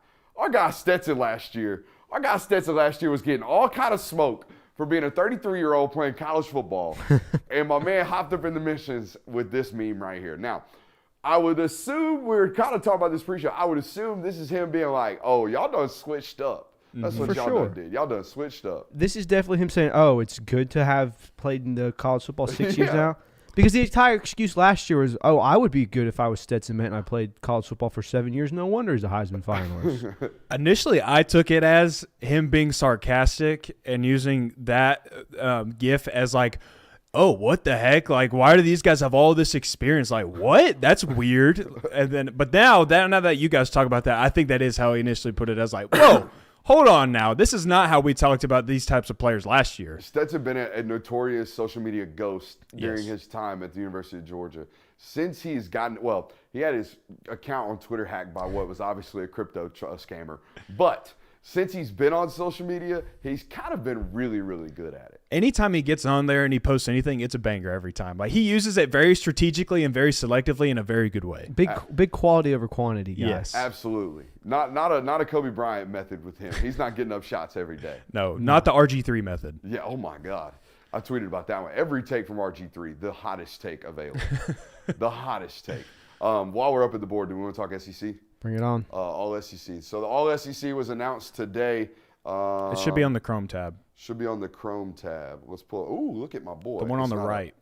Stetson last year was getting all kind of smoke for being a 33-year-old playing college football. And my man hopped up in the missions with this meme right here. Now, I would assume, we were kind of talking about this pre-show, I would assume this is him being like, oh, y'all done switched up. That's what For y'all sure. done did. Y'all done switched up. This is definitely him saying, "Oh, it's good to have played in the college football 6 years Yeah. now." Because the entire excuse last year was, "Oh, I would be good if I was Stetson Bennett and I played college football for 7 years. No wonder he's a Heisman finalist." Initially, I took it as him being sarcastic and using that gif as like, oh, what the heck? Like, why do these guys have all this experience? Like, what? That's weird. And then, but now that you guys talk about that, I think that is how he initially put it as like, whoa, hold on now. This is not how we talked about these types of players last year. Stetson Bennett, a notorious social media ghost during Yes. his time at the University of Georgia. Since he's gotten, well, he had his account on Twitter hacked by what was obviously a crypto scammer. But since he's been on social media, he's kind of been really, really good at it. Anytime he gets on there and he posts anything, it's a banger every time. Like, he uses it very strategically and very selectively in a very good way. Big quality over quantity, guys. Yes. Absolutely. Not a Kobe Bryant method with him. He's not getting up shots every day. No, not the RG3 method. Yeah, oh my God. I tweeted about that one. Every take from RG3, the hottest take available. The hottest take. While we're up at the board, do we want to talk SEC? Bring it on. All SEC. So the All SEC was announced today. It should be on the Chrome tab. Should be on the Chrome tab. Let's pull. Ooh, look at my boy. The one on It's the not right.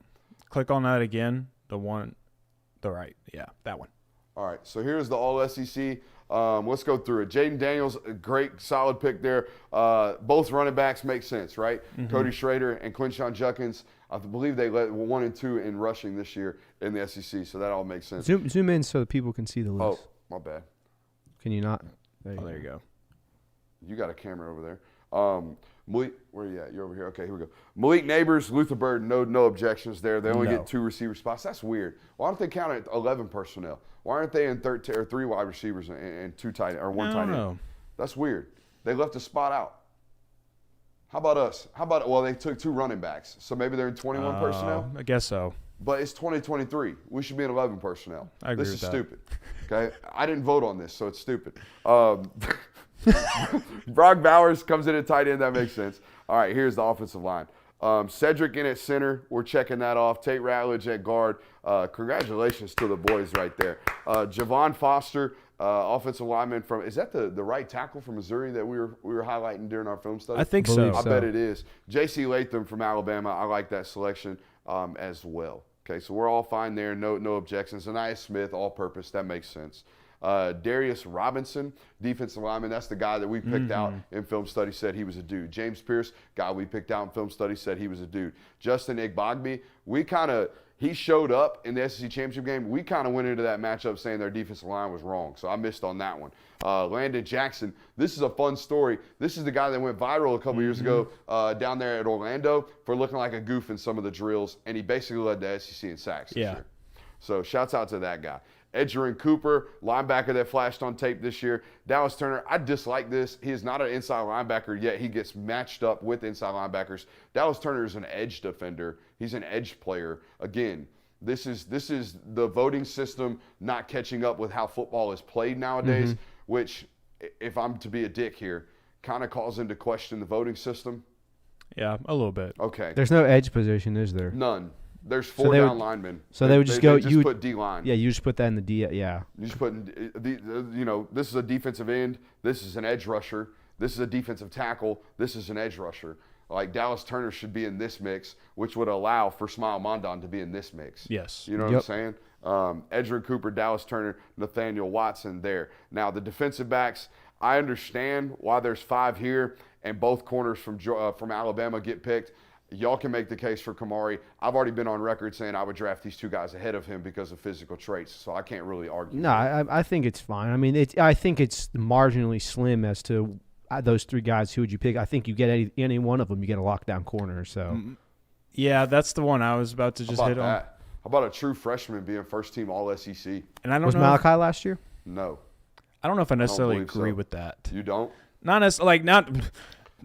Click on that again. The right. Yeah, that one. All right, so here's the All SEC. Let's go through it. Jaden Daniels, a great, solid pick there. Both running backs make sense, right? Cody Schrader and Quinshon Judkins. I believe they led 1 and 2 in rushing this year in the SEC, so that all makes sense. Zoom in so that people can see the list. Oh, my bad. Can you not? Oh, there you go. You got a camera over there. Malik, where you at? You're over here. Okay, here we go. Malik Neighbors, Luther Bird, no objections there. They only get 2 receiver spots. That's weird. Why don't they count it 11 personnel? Why aren't they in 13 or 3 wide receivers and 2 tight or 1 tight end? That's weird. They left a spot out. How about us? Well, they took 2 running backs, so maybe they're in 21 personnel. I guess so. But it's 2023. We should be in 11 personnel. I agree this with is that. stupid. Okay, I didn't vote on this, so it's stupid. Brock Bowers comes in at tight end. That makes sense. All right, here's the offensive line. Cedric in at center. We're checking that off. Tate Ratledge at guard. Congratulations to the boys right there. Javon Foster, offensive lineman from, is that the right tackle from Missouri that we were highlighting during our film study? I think so. I bet it is. J.C. Latham from Alabama. I like that selection as well. Okay, so we're all fine there. No objections. Anaya Smith, all-purpose. That makes sense. Darius Robinson, defensive lineman. That's the guy that we picked out in film study, said he was a dude. James Pierce, guy we picked out in film study, said he was a dude. Justin Igbagbe, he showed up in the SEC championship game. We kind of went into that matchup saying their defensive line was wrong, so I missed on that one. Landon Jackson, this is a fun story. This is the guy that went viral a couple years ago down there at Orlando for looking like a goof in some of the drills, and he basically led the SEC in sacks this year. So shouts out to that guy. Edgerrin Cooper, linebacker that flashed on tape this year. Dallas Turner, I dislike this. He is not an inside linebacker, yet he gets matched up with inside linebackers. Dallas Turner is an edge defender. He's an edge player. Again, this is the voting system not catching up with how football is played nowadays, which, if I'm to be a dick here, kind of calls into question the voting system. Yeah, a little bit. Okay. There's no edge position, is there? None. There's 4 down linemen. So they would just go. You put D line. Yeah, you just put that in the D. Yeah. You just put this is a defensive end. This is an edge rusher. This is a defensive tackle. This is an edge rusher. Like Dallas Turner should be in this mix, which would allow for Smile Mondon to be in this mix. Yes. You know what I'm saying? Edgerrin Cooper, Dallas Turner, Nathaniel Watson there. Now the defensive backs, I understand why there's 5 here and both corners from Alabama get picked. Y'all can make the case for Kamari. I've already been on record saying I would draft these 2 guys ahead of him because of physical traits, so I can't really argue. No, I think it's fine. I mean, I think it's marginally slim as to those 3 guys. Who would you pick? I think you get any one of them, you get a lockdown corner. So, yeah, that's the one I was about to just hit on. How about a true freshman being first team All SEC? And I don't was know Malachi last year? No. I don't know if I necessarily believe agree so. with that. You don't? Not necessarily.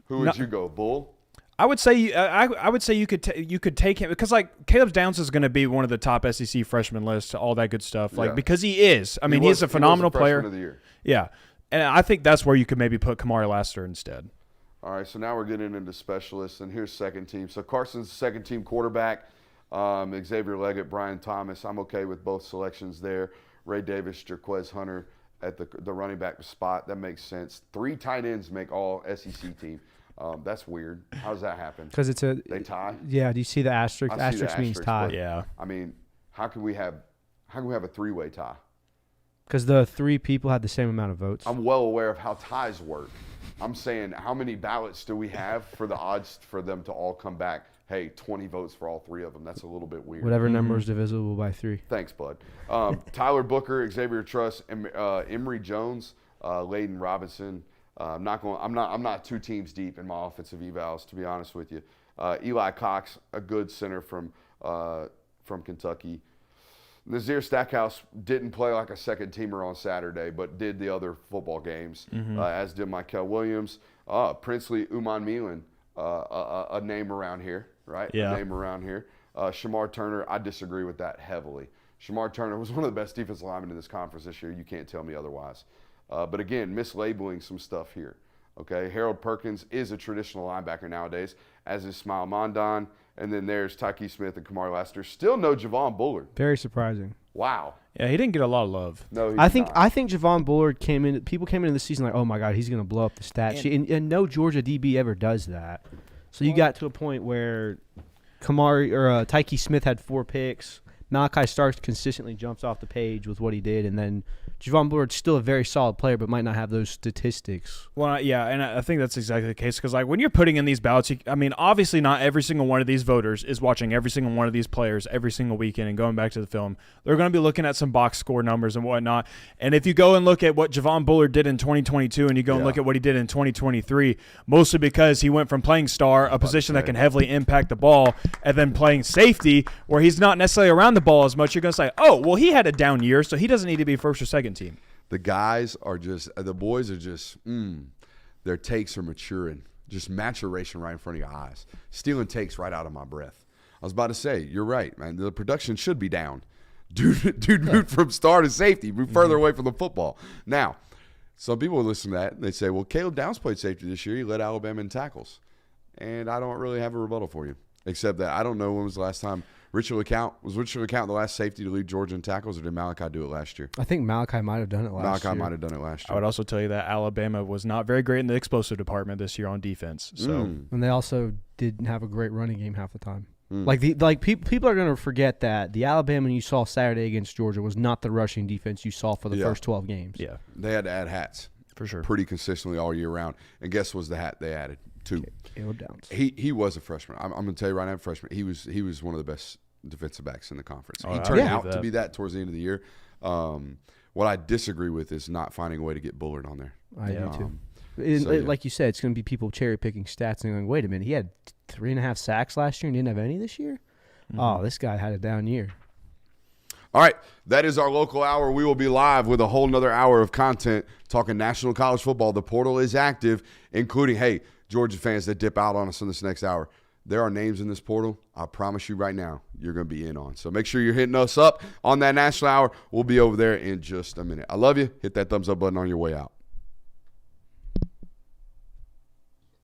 Who would you go? Bull? I would say I would say you could take him because like Caleb Downs is going to be one of the top SEC freshman lists, all that good stuff. Like because he is. I mean, he's a phenomenal player. Freshman of the year. Yeah, and I think that's where you could maybe put Kamari Lassiter instead. All right, so now we're getting into specialists, and here's second team. So Carson's second team quarterback, Xavier Leggett, Brian Thomas. I'm okay with both selections there. Ray Davis, Jaquez Hunter at the running back spot. That makes sense. 3 tight ends make all SEC team. That's weird. How does that happen? Because they tie. Yeah. Do you see the asterisk? I see the Asterisk means asterisk, tie. but, Yeah. I mean, how can we have a 3-way tie? Because the 3 people had the same amount of votes. I'm well aware of how ties work. I'm saying, how many ballots do we have for the odds for them to all come back? Hey, 20 votes for all 3 of them. That's a little bit weird. Whatever number is divisible by 3. Thanks, bud. Tyler Booker, Xavier Truss, Emory Jones, Layden Robinson. I'm not 2 teams deep in my offensive evals, to be honest with you. Eli Cox, a good center from Kentucky. Nazir Stackhouse didn't play like a second teamer on Saturday, but did the other football games, as did Michael Williams. Princely Uman Milan, a name around here, right? Yeah. A name around here. Shamar Turner, I disagree with that heavily. Shamar Turner was one of the best defensive linemen in this conference this year. You can't tell me otherwise. But again, mislabeling some stuff here. Okay, Harold Perkins is a traditional linebacker nowadays, as is Smile Mondon. And then there's Tyke Smith and Kamari Lassiter. Still no Javon Bullard. Very surprising. Wow. Yeah, he didn't get a lot of love. No, I think Javon Bullard people came into the season like, oh my God, he's going to blow up the stat sheet. And no Georgia DB ever does that. So you got to a point where Tyke Smith had 4 picks. Malachi Starks consistently jumps off the page with what he did, and then Javon Bullard's still a very solid player, but might not have those statistics. Well, yeah, and I think that's exactly the case because, like, when you're putting in these ballots, obviously not every single one of these voters is watching every single one of these players every single weekend and going back to the film. They're going to be looking at some box score numbers and whatnot. And if you go and look at what Javon Bullard did in 2022 and you go and look at what he did in 2023, mostly because he went from playing star, a position that can heavily impact the ball, and then playing safety where he's not necessarily around the ball as much, you're going to say, oh, well, he had a down year, so he doesn't need to be first or second team. The guys are the boys are just, their takes are maturing. Just maturation right in front of your eyes. Stealing takes right out of my breath. I was about to say, you're right, man. The production should be down. Dude moved from star to safety, moved further away from the football. Now, some people will listen to that and they say, well, Caleb Downs played safety this year. He led Alabama in tackles. And I don't really have a rebuttal for you, except that I don't know when was the last time Richard LeCount the last safety to lead Georgia in tackles, or did Malachi do it last year? I think Malachi might have done it last year. Malachi might have done it last year. I would also tell you that Alabama was not very great in the explosive department this year on defense. So, and they also didn't have a great running game half the time. People are going to forget that the Alabama you saw Saturday against Georgia was not the rushing defense you saw for the first 12 games. Yeah, they had to add hats for sure, pretty consistently all year round. And guess what was the hat they added? Two. Caleb Downs. He was a freshman. I'm going to tell you right now, freshman. He was one of the best defensive backs in the conference. He turned out to be that towards the end of the year. What I disagree with is not finding a way to get Bullard on there. I do too. Like you said, it's going to be people cherry picking stats and going, wait a minute, he had 3.5 sacks last year and didn't have any this year? Oh, this guy had a down year. All right, that is our local hour. We will be live with a whole nother hour of content talking national college football. The portal is active, including, hey, Georgia fans that dip out on us in this next hour. There are names in this portal, I promise you right now, you're going to be in on. So make sure you're hitting us up on that national hour. We'll be over there in just a minute. I love you. Hit that thumbs up button on your way out.